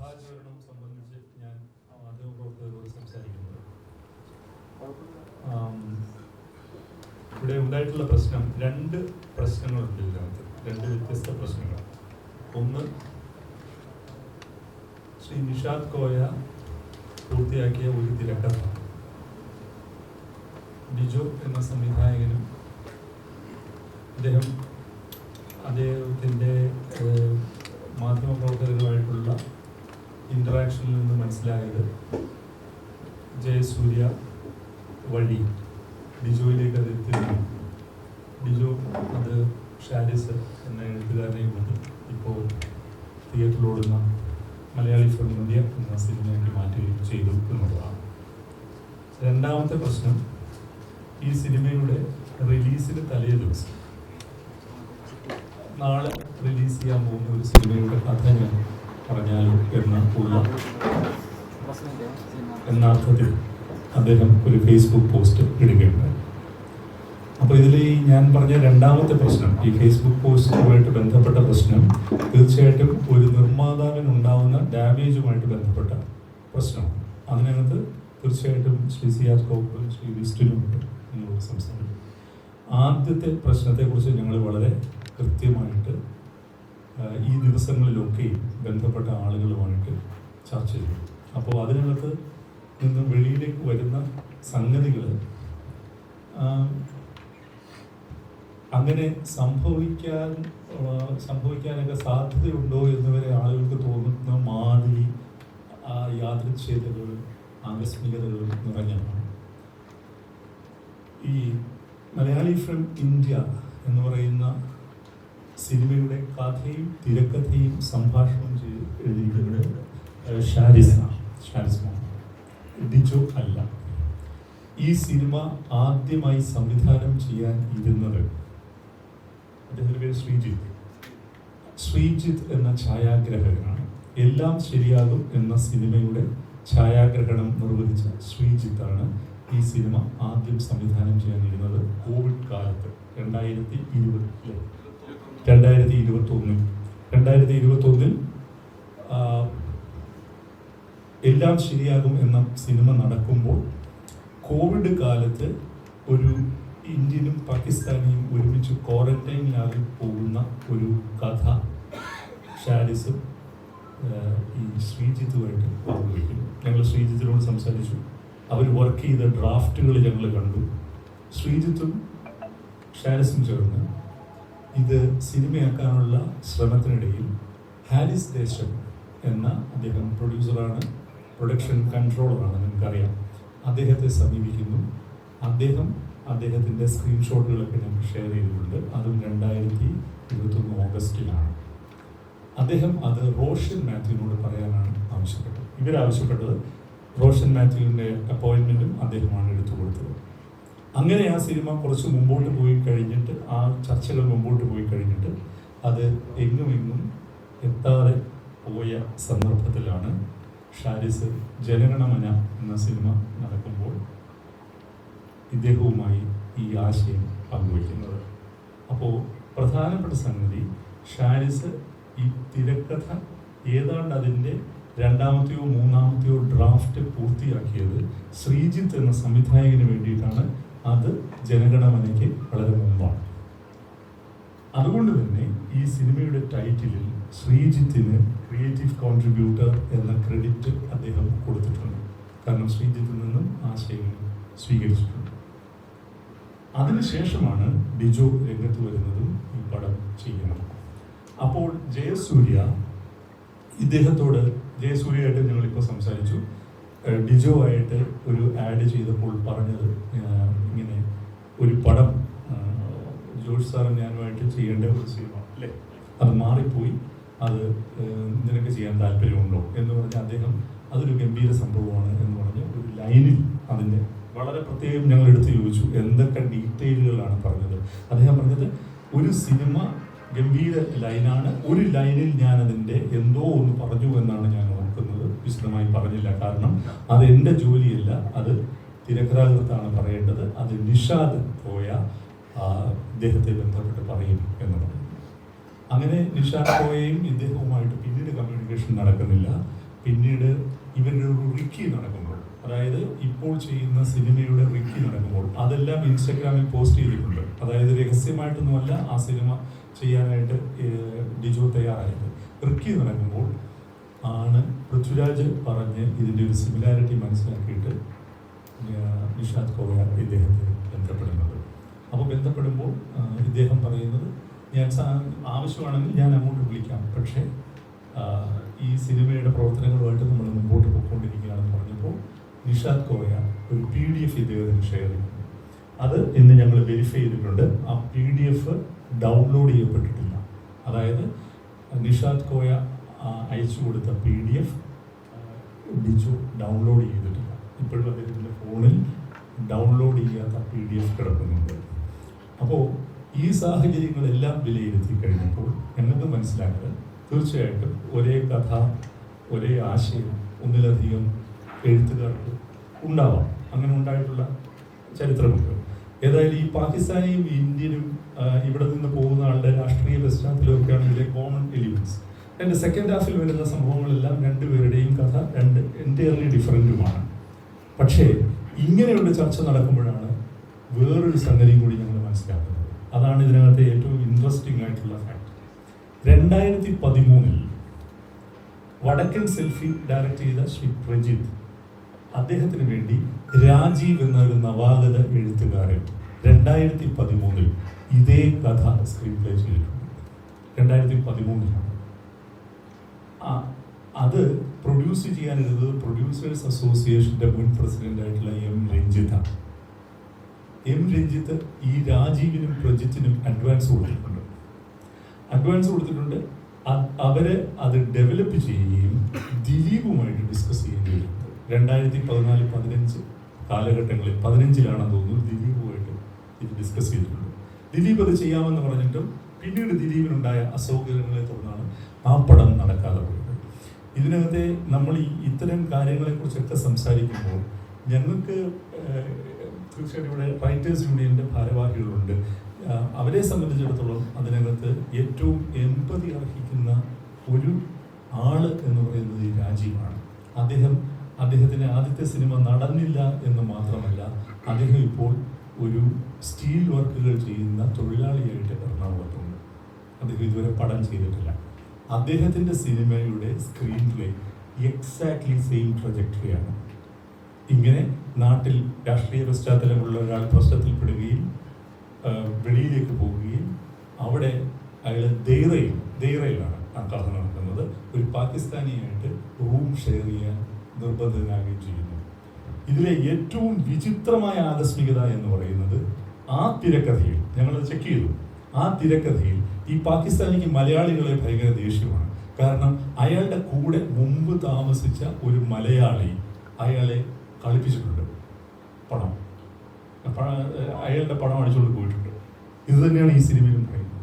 സഭാചരണം സംബന്ധിച്ച് ഞാൻ മാധ്യമപ്രവർത്തകരോട് സംസാരിക്കുന്നത്. ഇവിടെ ഉണ്ടായിട്ടുള്ള പ്രശ്നം, രണ്ട് പ്രശ്നങ്ങളുണ്ട് ഇതിനകത്ത്, രണ്ട് വ്യത്യസ്ത പ്രശ്നങ്ങൾ. ഒന്ന്, ശ്രീ നിഷാദ് കോയ പൂർത്തിയാക്കിയ ഒരു തിരക്കഥ ഡിജോ എന്ന സംവിധായകനും അദ്ദേഹത്തിൻ്റെ മാധ്യമപ്രവർത്തകരുമായിട്ടുള്ള ഇൻറ്ററാക്ഷനിൽ നിന്ന് മനസ്സിലായത് ജയസൂര്യ വഴി ഡിജോയിലേക്ക് അത് എത്തിയിരുന്നു. ഡിജോ അത് ഷാരിസ് എന്ന എഴുത്തുകാരനെ കൊണ്ട് ഇപ്പോൾ തിയേറ്ററിലോടുന്ന മലയാളി ഫ്രം ഇന്ത്യ എന്ന സിനിമയാക്കി മാറ്റുകയും ചെയ്തു എന്നുള്ളതാണ്. രണ്ടാമത്തെ പ്രശ്നം, ഈ സിനിമയുടെ റിലീസിന് തലേ ദിവസം നാളെ റിലീസ് ചെയ്യാൻ പോകുന്ന ഒരു സിനിമയുടെ കഥ ഞാൻ പറഞ്ഞാലും എന്ന അർത്ഥത്തിൽ അദ്ദേഹം ഒരു ഫേസ്ബുക്ക് പോസ്റ്റ് ഇടുകയുണ്ടായി. അപ്പോൾ ഇതിൽ ഈ ഞാൻ പറഞ്ഞ രണ്ടാമത്തെ പ്രശ്നം, ഈ ഫേസ്ബുക്ക് പോസ്റ്റുമായിട്ട് ബന്ധപ്പെട്ട പ്രശ്നം തീർച്ചയായിട്ടും ഒരു നിർമ്മാതാവിനുണ്ടാവുന്ന ഡാമേജുമായിട്ട് ബന്ധപ്പെട്ട പ്രശ്നമാണ്. അതിനകത്ത് തീർച്ചയായിട്ടും ശ്രീ സിയാർ സ്കോപ്പും ശ്രീ വിസ്റ്റിനുമുണ്ട് എന്നുള്ള സംസാരം. ആദ്യത്തെ പ്രശ്നത്തെക്കുറിച്ച് ഞങ്ങൾ വളരെ കൃത്യമായിട്ട് ഈ ദിവസങ്ങളിലൊക്കെ ബന്ധപ്പെട്ട ആളുകളുമായിട്ട് ചർച്ച ചെയ്യും. അപ്പോൾ അതിനകത്ത് നിന്ന് വെളിയിലേക്ക് വരുന്ന സംഗതികൾ അങ്ങനെ സംഭവിക്കാനൊക്കെ സാധ്യതയുണ്ടോ എന്നുവരെ ആളുകൾക്ക് തോന്നുന്ന മാതിരി യാദൃച്ഛികതകളും ആകസ്മികതകളും നിറഞ്ഞതാണ്. ഈ മലയാളി ഫ്രം ഇന്ത്യ എന്ന് പറയുന്ന സിനിമയുടെ കഥയും തിരക്കഥയും സംഭാഷണം ചെയ്ത് എഴുതിയിട്ടുള്ളത് ഷാരിസ് ഡിജോ അല്ല. ഈ സിനിമ ആദ്യമായി സംവിധാനം ചെയ്യാൻ ഇരുന്നത് അദ്ദേഹത്തിൻ്റെ പേര് ശ്രീജിത്ത് എന്ന ഛായാഗ്രഹകനാണ്. എല്ലാം ശരിയാകും എന്ന സിനിമയുടെ ഛായാഗ്രഹണം നിർവഹിച്ച ശ്രീജിത്താണ് ഈ സിനിമ ആദ്യം സംവിധാനം ചെയ്യാനിരുന്നത്. കോവിഡ് കാലത്ത് 2021 എല്ലാം ശരിയാകും എന്ന സിനിമ നടക്കുമ്പോൾ കോവിഡ് കാലത്ത് ഒരു ഇന്ത്യനും പാകിസ്ഥാനിയും ഒരുമിച്ച് ക്വാറന്റൈനിലായി പോകുന്ന ഒരു കഥ ഷാരിസും ഈ ശ്രീജിത്തുമായിട്ട് പങ്കുവയ്ക്കുന്നു. ഞങ്ങൾ ശ്രീജിത്തിനോട് സംസാരിച്ചു. അവർ വർക്ക് ചെയ്ത ഡ്രാഫ്റ്റുകൾ ഞങ്ങൾ കണ്ടു. ശ്രീജിത്തും ഷാരിസും ചേർന്ന് ഇത് സിനിമയാക്കാനുള്ള ശ്രമത്തിനിടയിൽ ഹാരിസ് ദേശം എന്ന അദ്ദേഹം പ്രൊഡ്യൂസറാണ്, പ്രൊഡക്ഷൻ കൺട്രോളറാണ്, നിങ്ങൾക്കറിയാം. അദ്ദേഹത്തെ സമീപിക്കുന്നു. അദ്ദേഹത്തിൻ്റെ സ്ക്രീൻഷോട്ടുകളൊക്കെ ഞങ്ങൾക്ക് ഷെയർ ചെയ്തിട്ടുണ്ട്. അതും 2021 ഓഗസ്റ്റിലാണ്. അദ്ദേഹം അത് റോഷൻ മാത്യുവിനോട് പറയാനാണ് ആവശ്യപ്പെട്ടത്. ഇവരാവശ്യപ്പെട്ടത് റോഷൻ മാത്യുവിൻ്റെ അപ്പോയിൻമെൻറ്റും അദ്ദേഹമാണ് എടുത്തു കൊടുത്തത്. അങ്ങനെ ആ സിനിമ കുറച്ച് മുമ്പോട്ട് പോയി കഴിഞ്ഞിട്ട്, ആ ചർച്ചകൾ മുമ്പോട്ട് പോയി കഴിഞ്ഞിട്ട് അത് എങ്ങും എത്താതെ പോയ സന്ദർഭത്തിലാണ് ഷാരിസ് ജനഗണമന എന്ന സിനിമ നടക്കുമ്പോൾ ഇദ്ദേഹവുമായി ഈ ആശയം പങ്കുവയ്ക്കുന്നത്. അപ്പോൾ പ്രധാനപ്പെട്ട സംഗതി, ഷാരിസ് ഈ തിരക്കഥ ഏതാണ്ട് അതിൻ്റെ രണ്ടാമത്തെയോ മൂന്നാമത്തെയോ ഡ്രാഫ്റ്റ് പൂർത്തിയാക്കിയത് ശ്രീജിത്ത് എന്ന സംവിധായകന് വേണ്ടിയിട്ടാണ്. അത് ജനഗണമനയ്ക്ക് വളരെ മുമ്പാണ്. അതുകൊണ്ട് തന്നെ ഈ സിനിമയുടെ ടൈറ്റിലിൽ ശ്രീജിത്തിന് ക്രിയേറ്റീവ് കോൺട്രിബ്യൂട്ടർ എന്ന ക്രെഡിറ്റ് അദ്ദേഹം കൊടുത്തിട്ടുണ്ട്. കാരണം ശ്രീജിത്തിൽ നിന്നും ആശയങ്ങൾ സ്വീകരിച്ചിട്ടുണ്ട്. അതിനുശേഷമാണ് ഡിജോ രംഗത്ത് വരുന്നതും ഈ പടം ചെയ്യുന്നത്. അപ്പോൾ ജയസൂര്യയായിട്ട് ഞങ്ങളിപ്പോൾ സംസാരിച്ചു. ഡിജോ ആയിട്ട് ഒരു ആഡ് ചെയ്തപ്പോൾ പറഞ്ഞത്, ഇങ്ങനെ ഒരു പടം ജോർജ് സാറും ഞാനുമായിട്ട് ചെയ്യേണ്ട ഒരു സിനിമ അല്ലേ, അത് മാറിപ്പോയി, അത് നിനക്ക് ചെയ്യാൻ താല്പര്യമുണ്ടോ എന്ന് പറഞ്ഞ് അദ്ദേഹം അതൊരു ഗംഭീര സംഭവമാണ് എന്ന് പറഞ്ഞ് ഒരു ലൈനിൽ അതിൻ്റെ വളരെ പ്രത്യേകം ഞങ്ങൾ എടുത്ത് ചോദിച്ചു എന്തൊക്കെ ഡീറ്റെയിലുകളാണ് പറഞ്ഞത്. അദ്ദേഹം പറഞ്ഞത് ഒരു സിനിമ ഗംഭീര ലൈനാണ്, ഒരു ലൈനിൽ ഞാൻ അതിൻ്റെ എന്തോ ഒന്ന് പറഞ്ഞു എന്നാണ് ഞാൻ ഓർക്കുന്നത്. വിശദമായി പറഞ്ഞില്ല, കാരണം അത് എൻ്റെ ജോലിയല്ല, അത് തിരക്കഥാകൃത്താണ് പറയേണ്ടത്. അത് നിഷാദ് കോയ ഇദ്ദേഹത്തെ ബന്ധപ്പെട്ട് പറയും എന്ന് പറഞ്ഞു. അങ്ങനെ നിഷാദ് കോയയും ഇദ്ദേഹവുമായിട്ട് പിന്നീട് കമ്മ്യൂണിക്കേഷൻ നടക്കുന്നില്ല. പിന്നീട് ഇവരുടെ ഒരു റിക്കി നടക്കുമ്പോൾ, അതായത് ഇപ്പോൾ ചെയ്യുന്ന സിനിമയുടെ റിക്കി നടക്കുമ്പോൾ അതെല്ലാം ഇൻസ്റ്റഗ്രാമിൽ പോസ്റ്റ് ചെയ്തിട്ടുണ്ട്. അതായത് രഹസ്യമായിട്ടൊന്നുമല്ല ആ സിനിമ ചെയ്യാനായിട്ട് ഡിജോ തയ്യാറായത്. റിക്കി നടക്കുമ്പോൾ ആണ് പൃഥ്വിരാജ് പറഞ്ഞ് ഇതിൻ്റെ ഒരു സിമിലാരിറ്റി മനസ്സിലാക്കിയിട്ട് നിഷാദ് കോയ ഇദ്ദേഹത്തെ ബന്ധപ്പെടുന്നത്. അപ്പോൾ ബന്ധപ്പെടുമ്പോൾ ഇദ്ദേഹം പറയുന്നത്, ഞാൻ ആവശ്യമാണെങ്കിൽ ഞാൻ അങ്ങോട്ട് വിളിക്കാം, പക്ഷേ ഈ സിനിമയുടെ പ്രവർത്തനങ്ങളുമായിട്ട് നമ്മൾ മുമ്പോട്ട് പോയിക്കൊണ്ടിരിക്കുകയാണെന്ന് പറഞ്ഞപ്പോൾ നിഷാദ് കോയ ഒരു PDF ഇദ്ദേഹത്തിന് ഷെയർ ചെയ്തു. അത് ഇന്ന് ഞങ്ങൾ വെരിഫൈ ചെയ്തിട്ടുണ്ട്. ആ PDF ഡൗൺലോഡ് ചെയ്യപ്പെട്ടിട്ടില്ല. അതായത് നിഷാദ് കോയ അയച്ചു കൊടുത്ത PDF ഡിജോ ഡൗൺലോഡ് ചെയ്തിട്ടില്ല. ഇപ്പോഴും അദ്ദേഹത്തിൻ്റെ ഫോണിൽ ഡൗൺലോഡ് ചെയ്യാത്ത PDF കിടക്കുന്നുണ്ട്. അപ്പോൾ ഈ സാഹചര്യങ്ങളെല്ലാം വിലയിരുത്തി കഴിഞ്ഞപ്പോൾ ഞങ്ങൾക്ക് മനസ്സിലാക്കുക, തീർച്ചയായിട്ടും ഒരേ കഥ, ഒരേ ആശയം ഒന്നിലധികം എഴുത്തുകാർക്ക് ഉണ്ടാവാം. അങ്ങനെ ഉണ്ടായിട്ടുള്ള ചരിത്രമുണ്ട്. ഏതായാലും ഈ പാകിസ്ഥാനിയും ഇന്ത്യനും ഇവിടെ നിന്ന് പോകുന്ന ആളുടെ രാഷ്ട്രീയ പശ്ചാത്തലമൊക്കെയാണ് ഇതിലെ കോമൺ എലിമെന്റ്സ്. എൻ്റെ സെക്കൻഡ് ഹാഫിൽ വരുന്ന സംഭവങ്ങളെല്ലാം രണ്ടുപേരുടെയും കഥ എൻറ്റയർലി ഡിഫറൻറ്റുമാണ്. പക്ഷേ ഇങ്ങനെയുള്ള ചർച്ച നടക്കുമ്പോഴാണ് വേറൊരു സംഗതിയും കൂടി ഞങ്ങൾ മനസ്സിലാക്കുന്നത്. അതാണ് ഇതിനകത്തെ ഏറ്റവും ഇൻട്രസ്റ്റിംഗ് ആയിട്ടുള്ള ഫാക്ട്. 2013 വടക്കൻ സെൽഫി ഡയറക്റ്റ് ചെയ്ത ശ്രീ പ്രജിത്ത്, അദ്ദേഹത്തിന് വേണ്ടി രാജീവ് എന്ന ഒരു നവാഗത എഴുത്തുകാരൻ 2013 ഇതേ കഥ സ്ക്രീൻ പ്ലേ ചെയ്തിട്ടുണ്ട്. 2013 അത് പ്രൊഡ്യൂസ് ചെയ്യാനിരുന്നത് പ്രൊഡ്യൂസേഴ്സ് അസോസിയേഷന്റെ മുൻ പ്രസിഡന്റ് ആയിട്ടുള്ള എം രഞ്ജിത്ത് ഈ രാജീവിനും പ്രജിത്തിനും അഡ്വാൻസ് കൊടുത്തിട്ടുണ്ട്. അവരെ അത് ഡെവലപ്പ് ചെയ്യുകയും ദിലീപുമായിട്ട് ഡിസ്കസ് ചെയ്യുകയും ചെയ്തിട്ടുണ്ട്. 2014-15 കാലഘട്ടങ്ങളിൽ, 15-ലാണെന്ന് തോന്നുന്നു, ദിലീപുമായിട്ട് ഇത് ഡിസ്കസ് ചെയ്തിട്ടുണ്ട്. ദിലീപ് അത് ചെയ്യാമെന്ന് പറഞ്ഞിട്ടും പിന്നീട് ദിലീപിനുണ്ടായ അസൗകര്യങ്ങളെ തുടർന്നാണ് ആ പടം നടക്കാതെ പോയത്. ഇതിനകത്തെ നമ്മൾ ഇത്തരം കാര്യങ്ങളെക്കുറിച്ചൊക്കെ സംസാരിക്കുമ്പോൾ ഞങ്ങൾക്ക് തീർച്ചയായിട്ടും ഇവിടെ റൈറ്റേഴ്സ് യൂണിയൻ്റെ ഭാരവാഹികളുണ്ട്. അവരെ സംബന്ധിച്ചിടത്തോളം അതിനകത്ത് ഏറ്റവും എമ്പതി അർഹിക്കുന്ന ഒരു ആള് എന്ന് പറയുന്നത് ഈ രാജീവാണ്. അദ്ദേഹത്തിൻ്റെ ആദ്യത്തെ സിനിമ നടന്നില്ല എന്ന് മാത്രമല്ല, അദ്ദേഹം ഇപ്പോൾ ഒരു സ്റ്റീൽ വർക്കുകൾ ചെയ്യുന്ന തൊഴിലാളിയായിട്ട് എറണാകുളത്തുണ്ട്. അദ്ദേഹം ഇതുവരെ പടം ചെയ്തിട്ടില്ല. അദ്ദേഹത്തിൻ്റെ സിനിമയുടെ സ്ക്രീൻ പ്ലേ എക്സാക്ട്ലി സെയിം ട്രജക്ടറിയാണ്. ഇങ്ങനെ നാട്ടിൽ രാഷ്ട്രീയ പശ്ചാത്തലമുള്ള ഒരാൾ പ്രശ്നത്തിൽപ്പെടുകയും വെളിയിലേക്ക് പോവുകയും അവിടെ അയാൾ ദൈറയിലാണ് ആ കഥ നടക്കുന്നത്. ഒരു പാകിസ്ഥാനിയായിട്ട് റൂം ഷെയർ ചെയ്യാൻ നിർബന്ധിതനാകുകയും ചെയ്യുന്നു. ഇതിലെ ഏറ്റവും വിചിത്രമായ ആകസ്മികത എന്ന് പറയുന്നത്, ആ തിരക്കഥയിൽ ഞങ്ങളത് ചെക്ക് ചെയ്തു. ആ തിരക്കഥയിൽ ഈ പാകിസ്ഥാനിക്ക് മലയാളികളെ ഭയങ്കര ദേഷ്യമാണ്. കാരണം അയാളുടെ കൂടെ മുമ്പ് താമസിച്ച ഒരു മലയാളി അയാളെ കളിപ്പിച്ചിട്ടുണ്ട്. അയാളുടെ പണം അടിച്ചുകൊണ്ട് പോയിട്ടുണ്ട്. ഇത് തന്നെയാണ് ഈ സിനിമയിലും പറയുന്നത്.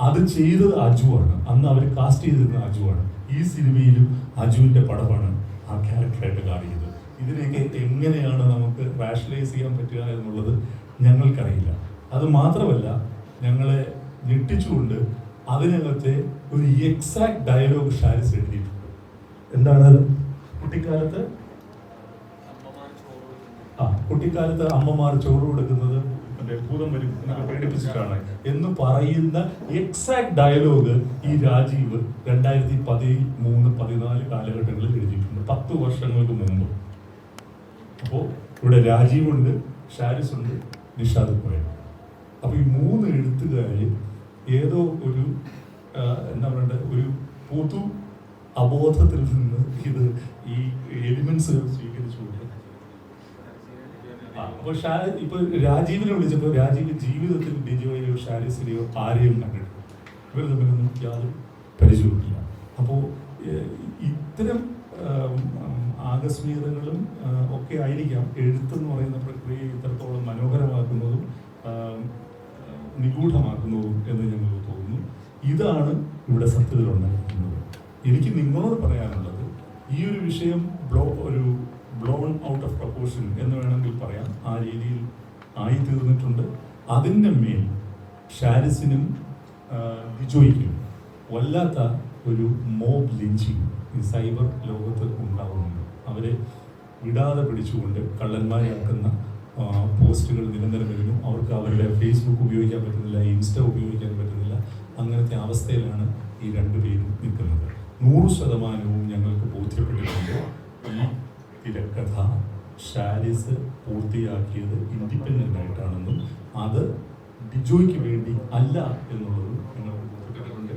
അത് ചെയ്തത് അജുവാണ്. അന്ന് അവർ കാസ്റ്റ് ചെയ്തിരുന്ന അജുവാണ്. ഈ സിനിമയിലും അജുവിൻ്റെ പടമാണ് ആ ക്യാരക്ടറായിട്ട് കാണിക്കുന്നത്. ഇതിനെയൊക്കെ എങ്ങനെയാണ് നമുക്ക് റാഷണലൈസ് ചെയ്യാൻ പറ്റുക എന്നുള്ളത് ഞങ്ങൾക്കറിയില്ല. അത് മാത്രമല്ല, ഞങ്ങളെ ഞെട്ടിച്ചുകൊണ്ട് അതിനകത്തെ ഒരു എക്സാക്ട് ഡയലോഗ് ഷാരിസ് എഴുതിയിട്ടുണ്ട്. എന്താണ്? കുട്ടിക്കാലത്ത് അമ്മമാർ ചോറ് കൊടുക്കുന്നത് ഭൂതം വരും എന്നൊക്കെ പേടിപ്പിച്ചിട്ടാണ് എന്ന് പറയുന്ന എക്സാക്ട് ഡയലോഗ് ഈ രാജീവ് 2013-14 കാലഘട്ടങ്ങളിൽ എഴുതിയിട്ടുണ്ട്, 10 വർഷങ്ങൾക്ക് മുമ്പ്. അപ്പോൾ ഇവിടെ രാജീവ് ഉണ്ട്, ഷാരിസ് ഉണ്ട്, നിഷാദ് കോയ. അപ്പോൾ ഈ 3 എഴുത്തുകാര് ഏതോ ഒരു എന്താ പറയണ്ട, ഒരു പൊതു അബോധത്തിൽ നിന്ന് ഇത് ഈ എലിമെന്റ്സ് സ്വീകരിച്ചു. അപ്പോൾ ഇപ്പൊ രാജീവിനെ വിളിച്ചപ്പോൾ രാജീവ് ജീവിതത്തിൽ ഡിജോയോ ഷാരിസിനെയോ ആരെയും കണ്ടിട്ടില്ല. ഇവർ തമ്മിലൊന്നും യാതൊരു പരിചയമില്ല. അപ്പോൾ ഇത്തരം ആകസ്മികതകളും ഒക്കെ ആയിരിക്കാം എഴുത്തെന്ന് പറയുന്ന പ്രക്രിയയെ ഇത്രത്തോളം മനോഹരമാക്കുന്നതും നിഗൂഢമാക്കുന്നതും എന്ന് ഞങ്ങൾക്ക് തോന്നുന്നു. ഇതാണ് ഇവിടെ സത്യത്തിലുണ്ടായിരിക്കുന്നത്. എനിക്ക് നിങ്ങളോട് പറയാനുള്ളത്, ഈ ഒരു വിഷയം ബ്ലോൺ ഔട്ട് ഓഫ് പ്രപ്പോർഷൻ എന്ന് വേണമെങ്കിൽ പറയാം, ആ രീതിയിൽ ആയിത്തീർന്നിട്ടുണ്ട്. അതിൻ്റെ മേൽ ഷാരിസിനും ഡിജോയ്ക്കും വല്ലാത്ത ഒരു മോബ് ലിഞ്ചിങ് ഈ സൈബർ ലോകത്ത് ഉണ്ടാകുന്നുണ്ട്. അവരെ വിടാതെ പിടിച്ചുകൊണ്ട് കള്ളന്മാരാക്കുന്ന പോസ്റ്റുകൾ നിരന്തരം വരുന്നു. അവർക്ക് അവരുടെ ഫേസ്ബുക്ക് ഉപയോഗിക്കാൻ പറ്റുന്നില്ല, ഇൻസ്റ്റ ഉപയോഗിക്കാൻ പറ്റുന്നില്ല. അങ്ങനത്തെ അവസ്ഥയിലാണ് ഈ രണ്ടുപേരും നിൽക്കുന്നത്. 100% ഞങ്ങൾക്ക് ബോധ്യപ്പെട്ടിട്ടുണ്ട് ഈ തിരക്കഥ ഷാരിസ് പൂർത്തിയാക്കിയത് ഇൻഡിപെൻഡൻ്റ് ആയിട്ടാണെന്നും അത് ഡിജോയ്ക്ക് വേണ്ടി അല്ല എന്നുള്ളത് ഞങ്ങൾക്ക് ബോധ്യപ്പെട്ടിട്ടുണ്ട്.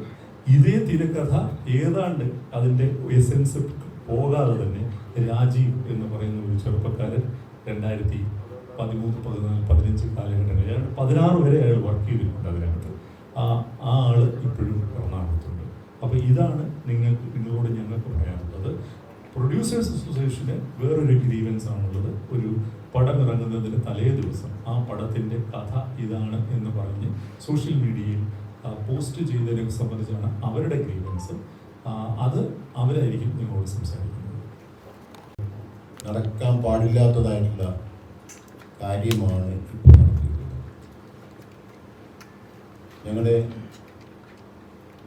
ഇതേ തിരക്കഥ ഏതാണ്ട് അതിൻ്റെ എസെൻസ് പോകാതെ തന്നെ രാജീവ് എന്ന് പറയുന്ന ഒരു ചെറുപ്പക്കാരൻ 2013, 14, 15 കാലഘട്ടങ്ങളിൽ 16 വരെ അയാൾ വർക്ക് ചെയ്തിട്ടുണ്ട് അതിനകത്ത്. ആ ആള് ഇപ്പോഴും എറണാകുളത്തുണ്ട്. അപ്പോൾ ഇതാണ് നിങ്ങളോട് ഞങ്ങൾക്ക് പറയാനുള്ളത്. പ്രൊഡ്യൂസേഴ്സ് അസോസിയേഷന് വേറൊരു ഗ്രീവൻസ് ആണുള്ളത്. ഒരു പടം ഇറങ്ങുന്നതിന് തലേ ദിവസം ആ പടത്തിൻ്റെ കഥ ഇതാണ് എന്ന് പറഞ്ഞ് സോഷ്യൽ മീഡിയയിൽ പോസ്റ്റ് ചെയ്തതിനെ സംബന്ധിച്ചാണ് അവരുടെ ഗ്രീവൻസ്. അത് അവരായിരിക്കും നിങ്ങളോട് സംസാരിക്കുന്നത്. നടക്കാൻ പാടില്ലാത്തതായിട്ടുള്ള കാര്യമാണ് ഇപ്പോൾ നടത്തിയത്.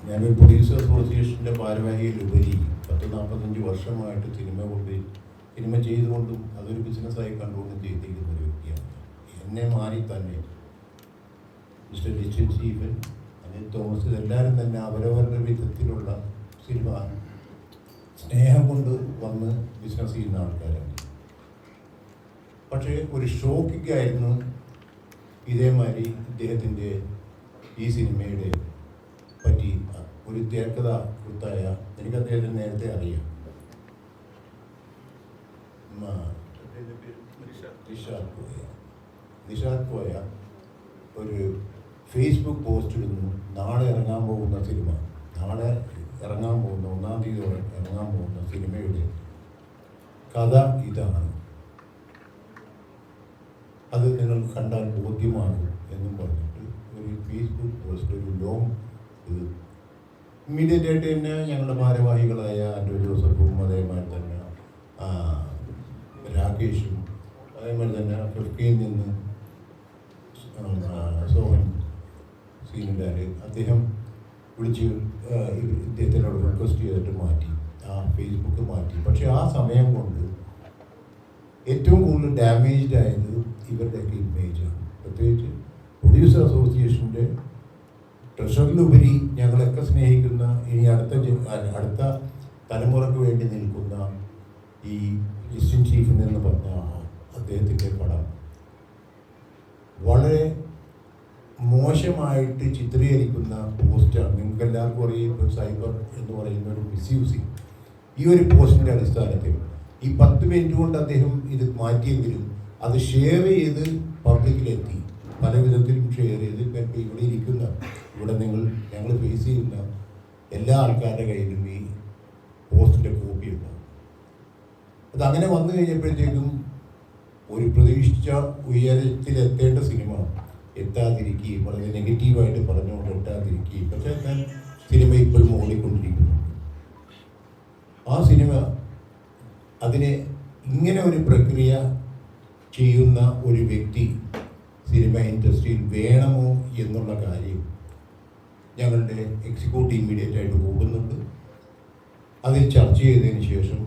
ഞാനൊരു പ്രൊഡ്യൂസർ അസോസിയേഷൻ്റെ ഭാരവാഹിയിലുപരി 40-45 വർഷമായിട്ട് സിനിമ ചെയ്തുകൊണ്ടും അതൊരു ബിസിനസ്സായി കണ്ടുകൊണ്ടും ചെയ്തിരിക്കുന്ന ഒരു വ്യക്തിയാണ്. എന്നെ മാറി തന്നെ mister Listin Stephen, Anil Thomas, ഇതെല്ലാവരും തന്നെ അവരവരുടെ വിധത്തിലുള്ള സിനിമ സ്നേഹം കൊണ്ട് വന്ന് ബിസിനസ് ചെയ്യുന്ന ആൾക്കാരാണ്. പക്ഷേ ഒരു ഷോക്കിക്കായിരുന്നു ഇതേമാതിരി ഇദ്ദേഹത്തിൻ്റെ ഈ സിനിമയുടെ പറ്റി ഒരു തിരക്കഥ കൃത്തായ, എനിക്ക് അദ്ദേഹത്തിന് നേരത്തെ അറിയാം, നിഷാദ് കോയ ഒരു ഫേസ്ബുക്ക് പോസ്റ്റ് ഇടുന്നു. നാളെ ഇറങ്ങാൻ പോകുന്ന സിനിമ, നാളെ ഇറങ്ങാൻ പോകുന്ന 1-ാം തീയതി ഇറങ്ങാൻ പോകുന്ന സിനിമയുടെ കഥ ഇതാണ്, അത് നിങ്ങൾ കണ്ടാൽ ബോധ്യമാണ് എന്നും പറഞ്ഞിട്ട് ഒരു ഫേസ്ബുക്ക് പോസ്റ്റ്, ഒരു ലോങ് ഇത് ഇമ്മീഡിയറ്റ് ആയിട്ട് തന്നെ ഞങ്ങളുടെ ഭാരവാഹികളായ ആൻഡ്രൂ ജോസഫും അതേമാതിരി തന്നെ രാകേഷും അതേമാതിരി തന്നെ ഫിഫ്റ്റിയിൽ നിന്ന് സോഹൻ സീനിലാൽ അദ്ദേഹം വിളിച്ച് ഇദ്ദേഹത്തിനോട് റിക്വസ്റ്റ് ചെയ്തിട്ട് മാറ്റി, ആ ഫേസ്ബുക്ക് മാറ്റി. പക്ഷെ ആ സമയം കൊണ്ട് ഏറ്റവും കൂടുതൽ ഡാമേജ്ഡ് ആയത് ഇവരുടെയൊക്കെ ഇമേജാണ്. പ്രത്യേകിച്ച് പ്രൊഡ്യൂസർ അസോസിയേഷൻ്റെ ട്രഷറിലുപരി ഞങ്ങളൊക്കെ സ്നേഹിക്കുന്ന, ഇനി അടുത്ത തലമുറയ്ക്ക് വേണ്ടി നിൽക്കുന്ന ഈ ലിസ്റ്റിൻ സ്റ്റീഫൻ എന്ന് പറഞ്ഞ അദ്ദേഹത്തിൻ്റെ പടം വളരെ മോശമായിട്ട് ചിത്രീകരിക്കുന്ന പോസ്റ്റാണ്. നിങ്ങൾക്ക് എല്ലാവർക്കും അറിയാം, ഇപ്പോൾ സൈബർ എന്ന് പറയുന്ന ഒരു മിസ്യൂസിങ് ഈ ഒരു പോസ്റ്റിൻ്റെ അടിസ്ഥാനത്തിൽ ഈ 10 മിനിറ്റ് കൊണ്ട് അദ്ദേഹം ഇത് മാറ്റിയെങ്കിലും അത് ഷെയർ ചെയ്ത് പബ്ലിക്കിലെത്തി, പല വിധത്തിലും ഷെയർ ചെയ്ത്. ഇപ്പം ഇവിടെ ഇരിക്കുന്ന, ഇവിടെ ഞങ്ങൾ ഫേസ് ചെയ്യുന്ന എല്ലാ ആൾക്കാരുടെ കയ്യിലും ഈ പോസ്റ്റിൻ്റെ കോപ്പി ഉണ്ടാവും. അതങ്ങനെ വന്നു കഴിഞ്ഞപ്പോഴത്തേക്കും ഒരു പ്രതീക്ഷിച്ച ഉയരത്തിലെത്തേണ്ട സിനിമ എത്താതിരിക്കുകയും വളരെ നെഗറ്റീവായിട്ട് പറഞ്ഞുകൊണ്ട് എത്താതിരിക്കുകയും, പക്ഷേ സിനിമ ഇപ്പോഴും ഓടിക്കൊണ്ടിരിക്കുന്നു. ആ സിനിമ അതിനെ ഇങ്ങനെ ഒരു പ്രക്രിയ ചെയ്യുന്ന ഒരു വ്യക്തി സിനിമ ഇൻഡസ്ട്രിയിൽ വേണമോ എന്നുള്ള കാര്യം ഞങ്ങളുടെ എക്സിക്യൂട്ടീവ് ഇമ്മീഡിയറ്റായിട്ട് പോകുന്നുണ്ട്. അതിൽ ചർച്ച ചെയ്തതിന് ശേഷം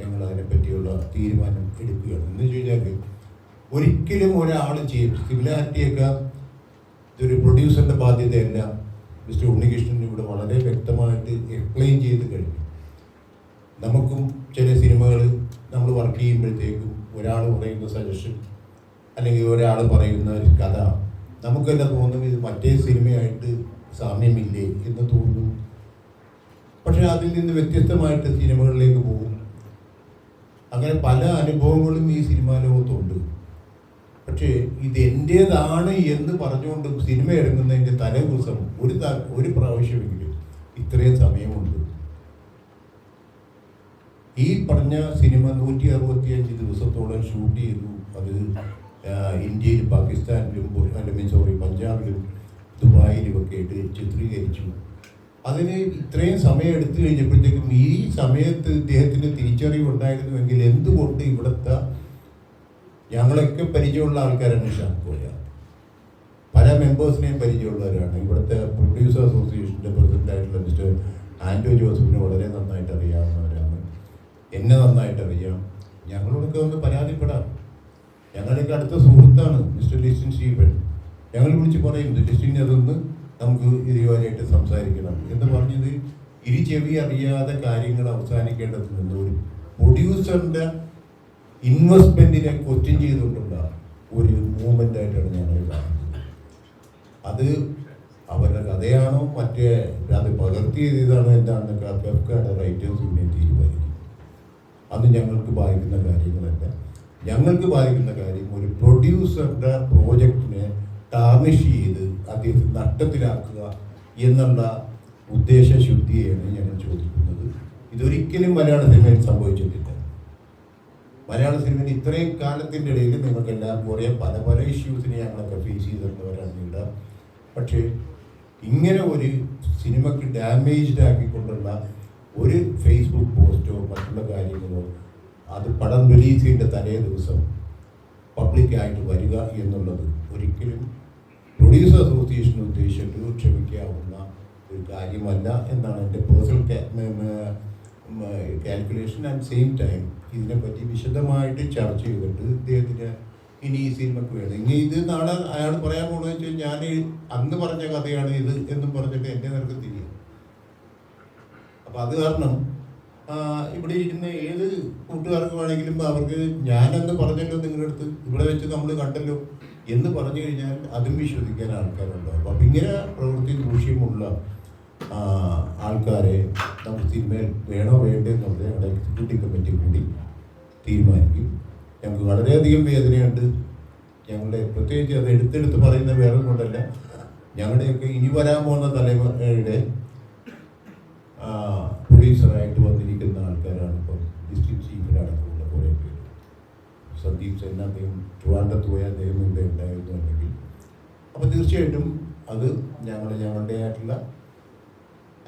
ഞങ്ങൾ അതിനെപ്പറ്റിയുള്ള തീരുമാനം എടുക്കുകയാണ്. എന്ന് ചോദിച്ചാൽ ഒരിക്കലും ഒരാൾ ചെയ്യും സിമിലാരിറ്റിയൊക്കെ ഇതൊരു പ്രൊഡ്യൂസറിൻ്റെ ബാധ്യതയല്ല. മിസ്റ്റർ ഉണ്ണികൃഷ്ണൻ ഇവിടെ വളരെ വ്യക്തമായിട്ട് എക്സ്പ്ലെയിൻ ചെയ്ത് കഴിഞ്ഞു. നമുക്കും ചില സിനിമകൾ നമ്മൾ വർക്ക് ചെയ്യുമ്പോഴത്തേക്കും ഒരാൾ പറയുന്ന സജഷൻ അല്ലെങ്കിൽ ഒരാൾ പറയുന്ന ഒരു കഥ നമുക്കെല്ലാം തോന്നും ഇത് മറ്റേ സിനിമയായിട്ട് സാമ്യമില്ലേ എന്ന് തോന്നും. പക്ഷെ അതിൽ നിന്ന് വ്യത്യസ്തമായിട്ട് സിനിമകളിലേക്ക് പോകും. അങ്ങനെ പല അനുഭവങ്ങളും ഈ സിനിമാ ലോകത്തുണ്ട്. പക്ഷേ ഇത് എൻ്റേതാണ് എന്ന് പറഞ്ഞുകൊണ്ട് സിനിമ ഇറങ്ങുന്നതിൻ്റെ തലേ ദിവസം ഒരു പ്രാവശ്യമെങ്കിലും ഇത്രയും സമയമുണ്ട്. ഈ പറഞ്ഞ സിനിമ 165 ദിവസത്തോളം ഷൂട്ട് ചെയ്തു. അത് ഇന്ത്യയിലും പാകിസ്ഥാനിലും പഞ്ചാബിലും ദുബായിലും ഒക്കെ ആയിട്ട് ചിത്രീകരിച്ചു. അതിന് ഇത്രയും സമയം എടുത്തു കഴിഞ്ഞപ്പോഴത്തേക്കും ഈ സമയത്ത് ഇദ്ദേഹത്തിന് തിരിച്ചറിവുണ്ടായിരുന്നുവെങ്കിൽ എന്തുകൊണ്ട് ഇവിടുത്തെ ഞങ്ങളൊക്കെ പരിചയമുള്ള ആൾക്കാരാണ്. നിഷാദ് കോയ പല മെമ്പേഴ്സിനെയും പരിചയമുള്ളവരാണ്. ഇവിടുത്തെ പ്രൊഡ്യൂസർ അസോസിയേഷൻ്റെ പ്രസിഡൻ്റായിട്ടുള്ള മിസ്റ്റർ ആൻഡോ ജോസഫിനെ വളരെ നന്നായിട്ട് അറിയാവുന്നവരാണ്, എന്നെ നന്നായിട്ട് അറിയാം. ഞങ്ങളോടൊക്കെ ഒന്ന് പരാതിപ്പെടാം. ഞങ്ങളുടെയൊക്കെ അടുത്ത സുഹൃത്താണ് മിസ്റ്റർ ലിസ്റ്റിൻ സ്റ്റീഫൻ. ഞങ്ങൾ വിളിച്ച് പറയും, ലിസ്റ്റിൻ അതൊന്ന് നമുക്ക് ഇതുവരെയായിട്ട് സംസാരിക്കണം എന്ന് പറഞ്ഞത് ഇരു ചെവി അറിയാതെ കാര്യങ്ങൾ അവസാനിക്കേണ്ടത് നിന്ന് ഒരു പ്രൊഡ്യൂസറിൻ്റെ ഇൻവെസ്റ്റ്മെൻറ്റിനെ ക്വസ്റ്റ്യൻ ചെയ്തുകൊണ്ടുള്ള ഒരു മൂവ്മെൻ്റ് ആയിട്ടാണ് ഞങ്ങൾ കാണുന്നത്. അത് അവരുടെ കഥയാണോ മറ്റേ അത് പകർത്തിയതാണോ എന്താണെന്നൊക്കെ അഫ്ഗാന്റെ റൈറ്റേഴ്സ് പിന്നെ തീരുമാനിക്കും. അത് ഞങ്ങൾക്ക് ബാധിക്കുന്ന കാര്യങ്ങളല്ല. ഞങ്ങൾക്ക് ബാധിക്കുന്ന കാര്യം ഒരു പ്രൊഡ്യൂസറുടെ പ്രോജക്റ്റിനെ ടാർണിഷ് ചെയ്ത് അദ്ദേഹത്തെ നഷ്ടത്തിലാക്കുക എന്നുള്ള ഉദ്ദേശശുദ്ധിയാണ് ഞങ്ങൾ ചോദിക്കുന്നത്. ഇതൊരിക്കലും മലയാള സിനിമയിൽ സംഭവിച്ചിട്ടില്ല. മലയാള സിനിമയിൽ ഇത്രയും കാലത്തിൻ്റെ ഇടയിൽ നിങ്ങൾക്ക് എല്ലാവർക്കും അറിയാം, പല പല ഇഷ്യൂസിനെ ഞങ്ങളൊക്കെ ഫേസ് ചെയ്തിട്ടുള്ളവരാണ് ഇവിടെ. പക്ഷേ ഇങ്ങനെ ഒരു സിനിമയ്ക്ക് ഡാമേജ്ഡ് ആക്കിക്കൊണ്ടുള്ള ഒരു ഫേസ്ബുക്ക് പോസ്റ്റോ മറ്റുള്ള കാര്യങ്ങളോ അത് പടം റിലീസ് ചെയ്യേണ്ട തലേ ദിവസം പബ്ലിക്കായിട്ട് വരിക എന്നുള്ളത് ഒരിക്കലും പ്രൊഡ്യൂസർ അസോസിയേഷൻ ഉദ്ദേശിച്ചിട്ട് ക്ഷമിക്കാവുന്ന ഒരു കാര്യമല്ല എന്നാണ് എൻ്റെ personal calculation. And same time ഇതിനെപ്പറ്റി വിശദമായിട്ട് ചർച്ച ചെയ്തിട്ട് ഇദ്ദേഹത്തിന് ഇനി ഈ സിനിമയ്ക്ക് വേണം, ഇനി ഇത് നാളെ അയാൾ പറയാൻ പോകണമെന്ന് വെച്ചാൽ ഞാൻ അന്ന് പറഞ്ഞ കഥയാണ് ഇത് എന്നും പറഞ്ഞിട്ട് എൻ്റെ നേർക്ക് തിരിയും. അപ്പം അത് കാരണം ഇവിടെ ഇരിക്കുന്ന ഏത് കൂട്ടുകാർക്ക് വേണമെങ്കിലും അവർക്ക് ഞാനന്ന് പറഞ്ഞല്ലോ നിങ്ങളുടെ അടുത്ത് ഇവിടെ വെച്ച് നമ്മൾ കണ്ടല്ലോ എന്ന് പറഞ്ഞു കഴിഞ്ഞാൽ അതും വിശ്വസിക്കാൻ ആൾക്കാരുണ്ടാവും. അപ്പം ഇങ്ങനെ പ്രവൃത്തി ദൂഷ്യമുള്ള ആൾക്കാരെ നമുക്ക് സിനിമയിൽ വേണോ വേണ്ടേ എന്നുള്ളത് ഞങ്ങളുടെ എക്സിക്യൂട്ടീവ് കമ്മിറ്റി കൂടി തീരുമാനിക്കും. ഞങ്ങൾക്ക് വളരെയധികം വേദനയുണ്ട്. ഞങ്ങളുടെ പ്രത്യേകിച്ച് അത് എടുത്തെടുത്ത് പറയുന്ന വേറെ കൊണ്ടല്ല, ഞങ്ങളുടെയൊക്കെ ഇനി വരാൻ പോകുന്ന തലമുറയുടെ പ്രൊഡ്യൂസറായിട്ട് വന്നിരിക്കുന്ന ആൾക്കാരാണ് ഇപ്പം ഡിസ്ട്രിക്ട് ചീഫിനടക്കമുള്ള കുറേ പേര്. സന്ദീപ് സെൻ അദ്ദേഹം ട്രിവാൻഡ്രത്ത് പോയ അദ്ദേഹം ഇവിടെ ഉണ്ടായിരുന്നുണ്ടെങ്കിൽ അപ്പോൾ തീർച്ചയായിട്ടും അത് ഞങ്ങളുടെ ആയിട്ടുള്ള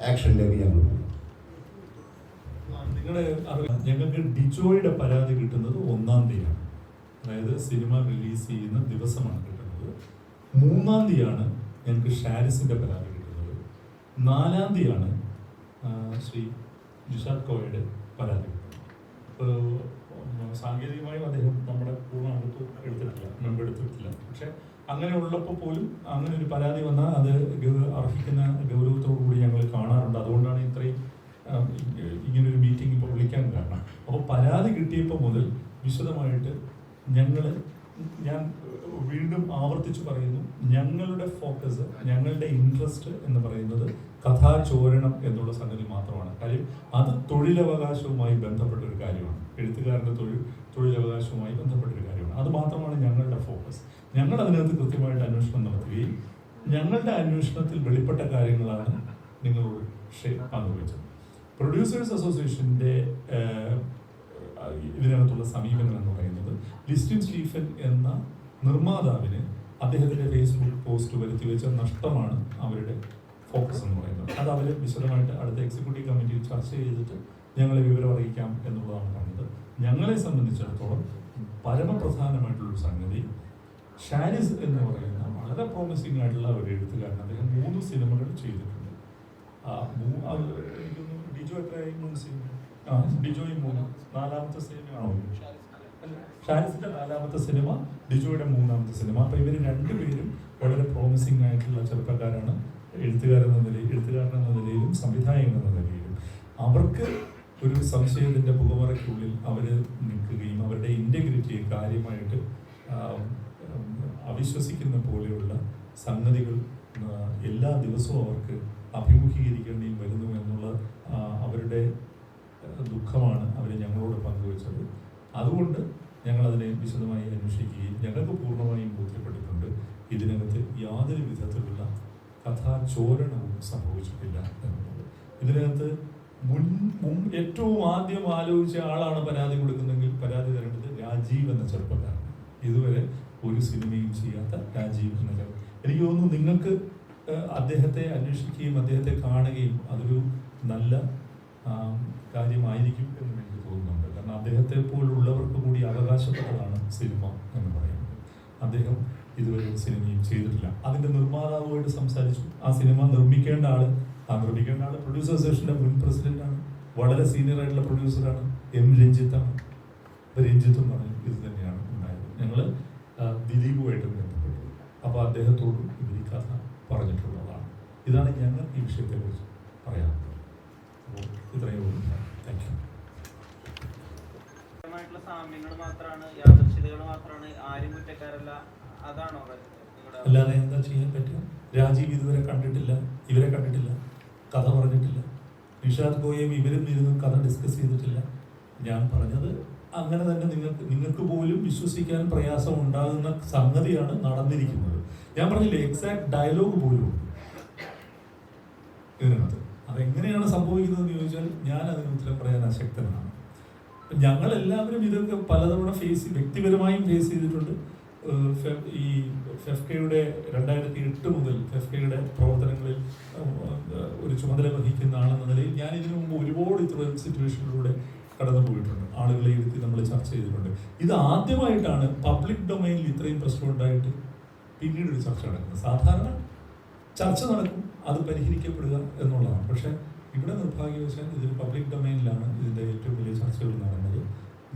ആക്ഷനിലേക്ക് ഞങ്ങൾ പോകും. ഞങ്ങൾക്ക് ഡിജോയുടെ പരാതി കിട്ടുന്നത് 1-ാം തീയതിയാണ്, അതായത് സിനിമ റിലീസ് ചെയ്യുന്ന ദിവസമാണ് കിട്ടുന്നത്. 3-ാം തീയതിയാണ് ഞങ്ങൾക്ക് ഷാരിസിന്റെ പരാതി കിട്ടുന്നത്. 4-ാം തീയതിയാണ് ശ്രീ ജിഷാദ് കോയയുടെ പരാതി കിട്ടുന്നത്. സാങ്കേതികമായും അദ്ദേഹം നമ്മുടെ പൂർണ്ണ എടുത്തിട്ടില്ല. പക്ഷെ അങ്ങനെ ഉള്ളപ്പോൾ പോലും അങ്ങനെ ഒരു പരാതി വന്നാൽ അത് അർഹിക്കുന്ന ഗൗരവത്തോടു കൂടി ഞങ്ങൾ കാണാറുണ്ട്. അതുകൊണ്ടാണ് ഇത്രയും ഇങ്ങനൊരു മീറ്റിംഗ് ഇപ്പോൾ വിളിക്കാൻ കാരണം. അപ്പോൾ പരാതി കിട്ടിയപ്പോൾ മുതൽ വിശദമായിട്ട് ഞാൻ വീണ്ടും ആവർത്തിച്ച് പറയുന്നു, ഞങ്ങളുടെ ഫോക്കസ്, ഞങ്ങളുടെ ഇൻട്രസ്റ്റ് എന്ന് പറയുന്നത് കഥാചോരണം എന്നുള്ള സംഗതി മാത്രമാണ്. കാര്യം അത് തൊഴിലവകാശവുമായി ബന്ധപ്പെട്ട ഒരു കാര്യമാണ്, എഴുത്തുകാരൻ്റെ തൊഴിലവകാശവുമായി ബന്ധപ്പെട്ട ഒരു കാര്യമാണ്. അത് മാത്രമാണ് ഞങ്ങളുടെ ഫോക്കസ്. ഞങ്ങൾ അതിനകത്ത് കൃത്യമായിട്ട് അന്വേഷണം നടത്തുകയും ഞങ്ങളുടെ അന്വേഷണത്തിൽ വെളിപ്പെട്ട കാര്യങ്ങളാണ് നിങ്ങളോട് പങ്കുവച്ചത്. പ്രൊഡ്യൂസേഴ്സ് അസോസിയേഷൻ്റെ ഇതിനകത്തുള്ള സമീപനം എന്ന് പറയുന്നത് ലിസ്റ്റിൻ സ്റ്റീഫൻ എന്ന നിർമ്മാതാവിന് അദ്ദേഹത്തിൻ്റെ ഫേസ്ബുക്ക് പോസ്റ്റ് വരുത്തി വെച്ച നഷ്ടമാണ് അവരുടെ ഫോക്കസ് എന്ന് പറയുന്നത്. അത് അവർ വിശദമായിട്ട് അടുത്ത എക്സിക്യൂട്ടീവ് കമ്മിറ്റിയിൽ ചർച്ച ചെയ്തിട്ട് ഞങ്ങളെ വിവരം അറിയിക്കാം എന്നുള്ളതാണ് പറഞ്ഞത്. ഞങ്ങളെ സംബന്ധിച്ചിടത്തോളം പരമപ്രധാനമായിട്ടുള്ളൊരു സംഗതി, ഷാരിസ് എന്ന് പറയുന്ന വളരെ പ്രോമിസിംഗ് ആയിട്ടുള്ള ഒരു എഴുത്തുകാരൻ, അദ്ദേഹം 3 സിനിമകൾ ചെയ്തിട്ടുണ്ട്. ഡിജോ എത്രയായി? 3 സിനിമ. ഡിജോയും 3, 4ാമത്തെ സിനിമയാണോ? ഷാരിസിന്റെ 4ാമത്തെ സിനിമ, ഡിജോയുടെ 3ാമത്തെ സിനിമ. അപ്പൊ ഇവർ രണ്ടുപേരും വളരെ പ്രോമിസിംഗ് ആയിട്ടുള്ള ചെറുപ്പക്കാരാണ്, എഴുത്തുകാരെന്ന നിലയിലും സംവിധായകൻ എന്ന നിലയിലും. അവർക്ക് ഒരു സംശയത്തിന്റെ പുകമറയ്ക്കുള്ളിൽ അവർ നിൽക്കുകയും അവരുടെ ഇന്റഗ്രിറ്റിയെ കാര്യമായിട്ട് അവിശ്വസിക്കുന്ന പോലെയുള്ള സംഗതികൾ എല്ലാ ദിവസവും അവർക്ക് അഭിമുഖീകരിക്കേണ്ടി വരുന്നു എന്നുള്ള അവരുടെ ദുഃഖമാണ് അവർ ഞങ്ങളോട് പങ്കുവച്ചത്. അതുകൊണ്ട് ഞങ്ങളതിനെ വിശദമായി അന്വേഷിക്കുകയും ഞങ്ങൾക്ക് പൂർണ്ണമായും ബോധ്യപ്പെട്ടിട്ടുണ്ട് ഇതിനകത്ത് യാതൊരു വിധത്തിലുള്ള കഥാചോരണവും സംഭവിച്ചിട്ടില്ല എന്നുള്ളത്. ഇതിനകത്ത് ഏറ്റവും ആദ്യം ആലോചിച്ച ആളാണ് പരാതി കൊടുക്കുന്നെങ്കിൽ പരാതി തരേണ്ടത് രാജീവ് എന്ന ചെറുപ്പക്കാരൻ. ഇതുവരെ ഒരു സിനിമയും ചെയ്യാത്ത രാജീവ് എന്ന ചെറുപ്പം. എനിക്ക് തോന്നുന്നു നിങ്ങൾക്ക് അദ്ദേഹത്തെ അന്വേഷിക്കുകയും അദ്ദേഹത്തെ കാണുകയും അതൊരു നല്ല കാര്യമായിരിക്കും എന്ന് എനിക്ക് തോന്നുന്നുണ്ട്. കാരണം അദ്ദേഹത്തെ പോലുള്ളവർക്ക് കൂടി അവകാശപ്പെട്ടതാണ് സിനിമ എന്ന് പറയുന്നത്. അദ്ദേഹം ഇതുവരെ സിനിമയും ചെയ്തിട്ടില്ല. അതിൻ്റെ നിർമ്മാതാവുമായിട്ട് സംസാരിച്ചു. ആ സിനിമ നിർമ്മിക്കേണ്ട ആള് ആന്ധ്രപ്രദേശിന്റെ പ്രൊഡ്യൂസർ അസോസിയേഷന്റെ മുൻ പ്രസിഡന്റാണ്, വളരെ സീനിയർ ആയിട്ടുള്ള പ്രൊഡ്യൂസറാണ് എം രഞ്ജിത്താണ്. രഞ്ജിത്തും പറഞ്ഞു ഇത് തന്നെയാണ് ഉണ്ടായത്. ഞങ്ങൾ ദിലീപുമായിട്ട് ബന്ധപ്പെട്ടു. അപ്പോൾ അദ്ദേഹത്തോടും ഇവർ ഈ കഥ പറഞ്ഞിട്ടുള്ളതാണ്. ഇതാണ് ഞങ്ങൾ ഈ വിഷയത്തെക്കുറിച്ച് പറയാറുള്ളത്. അപ്പോൾ ഇത്രയേ ഉള്ളൂ. Thank you. സാമ്യങ്ങൾ മാത്രമാണ്, യാദൃശ്ചികതകൾ മാത്രമാണ്, ആരും കുറ്റക്കാരല്ല, അതാണോ? അല്ലാതെ എന്താ ചെയ്യാൻ പറ്റുക? രാജീവ് ഇതുവരെ കണ്ടിട്ടില്ല, ഇവരെ കണ്ടിട്ടില്ല, കഥ പറഞ്ഞിട്ടില്ല. നിഷാദ് ഗോയയും ഇവരും ഇരുന്നും കഥ ഡിസ്കസ് ചെയ്തിട്ടില്ല. ഞാൻ പറഞ്ഞത് അങ്ങനെ തന്നെ നിങ്ങൾക്ക് പോലും വിശ്വസിക്കാൻ പ്രയാസം ഉണ്ടാകുന്ന സംഗതിയാണ് നടന്നിരിക്കുന്നത്. ഞാൻ പറഞ്ഞില്ലേ, എക്സാക്ട് ഡയലോഗ് പോലും ഇതിനകത്ത്. അതെങ്ങനെയാണ് സംഭവിക്കുന്നതെന്ന് ചോദിച്ചാൽ ഞാൻ അതിന് ഉത്തരം പറയാൻ അശക്തനാണ്. ഞങ്ങളെല്ലാവരും ഇതൊക്കെ പലതവണ വ്യക്തിപരമായും ഫേസ് ചെയ്തിട്ടുണ്ട്. ഈ ഫെഫ്കയുടെ 2008 മുതൽ ഫെഫ്കയുടെ പ്രവർത്തനങ്ങളിൽ ഒരു ചുമതല വഹിക്കുന്ന ആളെന്ന നിലയിൽ ഞാൻ ഇതിനു മുമ്പ് ഒരുപാട് ഇത്തരം സിറ്റുവേഷനിലൂടെ കടന്നു പോയിട്ടുണ്ട്. ആളുകളെ ഇരുത്തി നമ്മൾ ചർച്ച ചെയ്തിട്ടുണ്ട്. ഇത് ആദ്യമായിട്ടാണ് പബ്ലിക് ഡൊമൈനിൽ ഇത്രയും പ്രശ്നം ഉണ്ടായിട്ട് പിന്നീട് ഒരു ചർച്ച നടക്കുന്നത്. സാധാരണ ചർച്ച നടക്കും, അത് പരിഹരിക്കപ്പെടുക എന്നുള്ളതാണ്. പക്ഷെ ഇവിടെ നിർഭാഗ്യവശാൽ ഇതിൽ പബ്ലിക് ഡൊമൈനിലാണ് ഇതിൻ്റെ ഏറ്റവും വലിയ ചർച്ചകൾ നടന്നത്.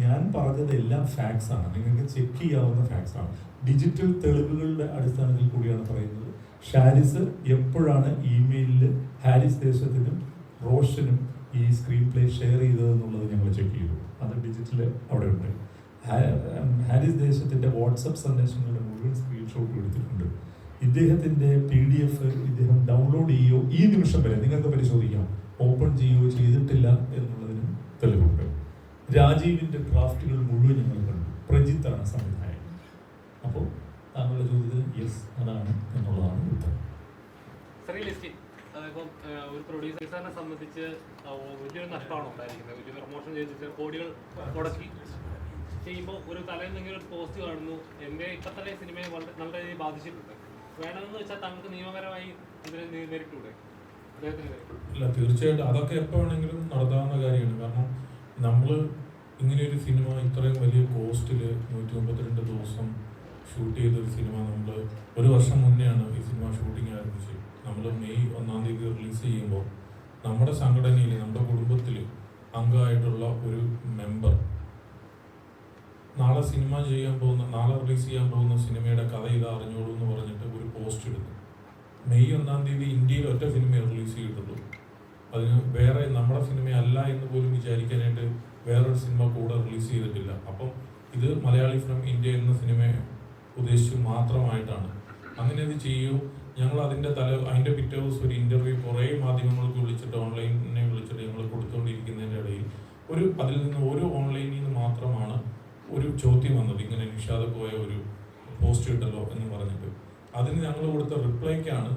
ഞാൻ പറഞ്ഞത് എല്ലാം ഫാക്ട്സ് ആണ്, നിങ്ങൾക്ക് ചെക്ക് ചെയ്യാവുന്ന ഫാക്ട്സ് ആണ്. ഡിജിറ്റൽ തെളിവുകളുടെ അടിസ്ഥാനത്തിൽ കൂടിയാണ് പറയുന്നത്. ഷാരിസ് എപ്പോഴാണ് ഇമെയിലിൽ ഹാരിസ് ദേശത്തിനും റോഷനും ഈ സ്ക്രീൻ പ്ലേ ഷെയർ ചെയ്തതെന്നുള്ളത് ഞങ്ങൾ ചെക്ക് ചെയ്തു. അത് ഡിജിറ്റൽ അവിടെ ഉണ്ട്. ഹാരിസ് ദേശത്തിൻ്റെ വാട്സപ്പ് സന്ദേശങ്ങളുടെ മുഴുവൻ സ്ക്രീൻഷോട്ട് എടുത്തിട്ടുണ്ട്. ഇദ്ദേഹത്തിൻ്റെ PDF ഇദ്ദേഹം ഡൗൺലോഡ് ചെയ്യുകയോ ഈ നിമിഷം വരെ നിങ്ങൾക്ക് പരിശോധിക്കാം, ഓപ്പൺ ചെയ്യുകയോ ചെയ്തിട്ടില്ല എന്നുള്ളതിന് തെളിവുണ്ട്. രാജീവിൻ്റെ ഡ്രാഫ്റ്റുകൾ മുഴുവൻ ഞങ്ങൾ കണ്ടു. പ്രജിത്താണ് സംവിധായകൻ. അപ്പോൾ താങ്കളുടെ ചോദ്യത്തിന് യെസ് അതാണ് എന്നുള്ളതാണ് ഉത്തരം. ഒരു പ്രൊഡ്യൂസറിനെ സംബന്ധിച്ച് വലിയൊരു നഷ്ടമാണ് ഉണ്ടായിരിക്കുന്നത്. വലിയ പ്രൊമോഷൻ ചെയ്തിട്ട് കോടികൾ മുടക്കി ചെയ്യുമ്പോൾ ഒരു തലേന്നെങ്കിലും ഒരു പോസ്റ്റ് കാണുന്നു. എൻ്റെ ഇപ്പം തന്നെ സിനിമയെ നല്ല രീതിയിൽ ബാധിച്ചിട്ടുണ്ട്. വേണമെന്ന് വെച്ചാൽ താങ്കൾക്ക് നിയമപരമായി ഇതിനെ നേരിട്ടൂടെ? ഇല്ല, തീർച്ചയായിട്ടും അതൊക്കെ എപ്പോൾ വേണമെങ്കിലും നടത്താവുന്ന കാര്യമാണ്. കാരണം നമ്മൾ ഇങ്ങനെയൊരു സിനിമ ഇത്രയും വലിയ കോസ്റ്റിൽ 132 ദിവസം ഷൂട്ട് ചെയ്തൊരു സിനിമ നമ്മൾ 1 വർഷം മുന്നെയാണ് ഈ സിനിമ ഷൂട്ടിങ് ആരംഭിച്ചത്. നമ്മൾ മെയ് 1-ാം തീയതി റിലീസ് ചെയ്യുമ്പോൾ നമ്മുടെ സംഘടനയിൽ നമ്മുടെ കുടുംബത്തിൽ അംഗമായിട്ടുള്ള ഒരു മെമ്പർ നാളെ റിലീസ് ചെയ്യാൻ പോകുന്ന സിനിമയുടെ കഥ ഇത് അറിഞ്ഞോളൂ എന്ന് പറഞ്ഞിട്ട് ഒരു പോസ്റ്റ് ഇടുന്നു. മെയ് 1-ാം തീയതി ഇന്ത്യയിൽ ഒറ്റ സിനിമ റിലീസ് ചെയ്തിട്ടുള്ളൂ. അതിന് വേറെ നമ്മുടെ സിനിമയല്ല എന്ന് പോലും വിചാരിക്കാനായിട്ട് വേറൊരു സിനിമ കൂടെ റിലീസ് ചെയ്തിട്ടില്ല. അപ്പം ഇത് മലയാളി ഫ്രം ഇന്ത്യ എന്ന സിനിമയെ ഉദ്ദേശിച്ച് മാത്രമായിട്ടാണ്. അങ്ങനെ ഇത് ചെയ്യൂ. ഞങ്ങൾ അതിൻ്റെ പിറ്റേ ദിവസം ഒരു ഇൻ്റർവ്യൂ കുറേ മാധ്യമങ്ങൾക്ക് വിളിച്ചിട്ട് ഓൺലൈനെ വിളിച്ചിട്ട് ഞങ്ങൾ കൊടുത്തുകൊണ്ടിരിക്കുന്നതിൻ്റെ ഇടയിൽ അതിൽ നിന്ന് ഒരു ഓൺലൈനിൽ നിന്ന് മാത്രമാണ് ഒരു ചോദ്യം വന്നത്. ഇങ്ങനെ നിഷാദ് പോയ ഒരു പോസ്റ്റ് ഇട്ടല്ലോ എന്ന് പറഞ്ഞിട്ട് അതിന് ഞങ്ങൾ കൊടുത്ത റിപ്ലൈക്കാണ്.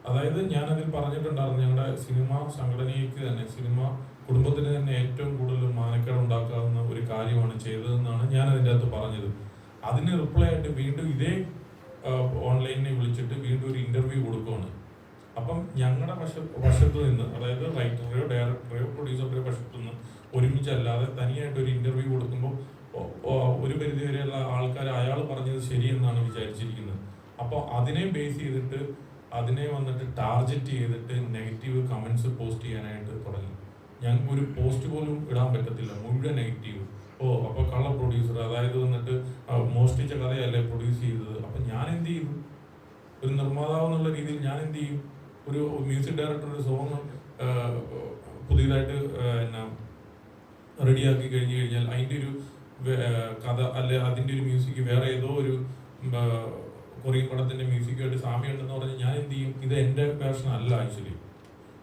അതായത് ഞാനതിൽ പറഞ്ഞിട്ടുണ്ടായിരുന്നു, ഞങ്ങളുടെ സിനിമ സംഘടനയ്ക്ക് തന്നെ സിനിമ കുടുംബത്തിന് തന്നെ ഏറ്റവും കൂടുതൽ മാനക്കേട് ഉണ്ടാക്കാവുന്ന ഒരു കാര്യമാണ് ചെയ്തതെന്നാണ് ഞാൻ അതിൻ്റെ അകത്ത് പറഞ്ഞത്. അതിന് റിപ്ലൈ ആയിട്ട് വീണ്ടും ഇതേ ഓൺലൈനിനെ വിളിച്ചിട്ട് വീണ്ടും ഒരു ഇൻ്റർവ്യൂ കൊടുക്കുകയാണ്. അപ്പം ഞങ്ങളുടെ വശത്ത് നിന്ന്, അതായത് റൈറ്ററുടെയോ ഡയറക്ടറെയോ പ്രൊഡ്യൂസറുടെയോ വശത്തു നിന്ന് ഒരുമിച്ചല്ലാതെ തനിയായിട്ട് ഒരു ഇൻ്റർവ്യൂ കൊടുക്കുമ്പോൾ ഒരു പരിധിവരെയുള്ള ആൾക്കാർ അയാൾ പറഞ്ഞത് ശരിയെന്നാണ് വിചാരിച്ചിരിക്കുന്നത്. അപ്പോൾ അതിനെ ബേസ് ചെയ്തിട്ട് അതിനെ വന്നിട്ട് ടാർഗറ്റ് ചെയ്തിട്ട് നെഗറ്റീവ് കമൻസ് പോസ്റ്റ് ചെയ്യാനായിട്ട് തുടങ്ങി. ഞങ്ങൾക്ക് ഒരു പോസ്റ്റ് പോലും ഇടാൻ പറ്റത്തില്ല, മുഴുവൻ നെഗറ്റീവ്. അപ്പോൾ കള്ള പ്രൊഡ്യൂസർ, അതായത് വന്നിട്ട് മോഷ്ടിച്ച കഥയല്ലേ പ്രൊഡ്യൂസ് ചെയ്തത്. അപ്പം ഞാൻ എന്ത് ചെയ്തു? ഒരു നിർമ്മാതാവ് എന്നുള്ള രീതിയിൽ ഞാൻ എന്ത് ചെയ്യും? ഒരു മ്യൂസിക് ഡയറക്ടർ ഒരു സോങ് പുതിയതായിട്ട് റെഡിയാക്കി കഴിഞ്ഞു കഴിഞ്ഞാൽ അതിൻ്റെ ഒരു കഥ അല്ലെ അതിൻ്റെ ഒരു മ്യൂസിക് വേറെ ഏതോ ഒരു കൊറിയൻ പടത്തിൻ്റെ മ്യൂസിക്കുമായിട്ട് സാമ്യമുണ്ടെന്ന് പറഞ്ഞ് ഞാൻ എന്ത് ചെയ്യും? ഇത് എൻ്റെ വേർഷൻ അല്ല. ആക്ച്വലി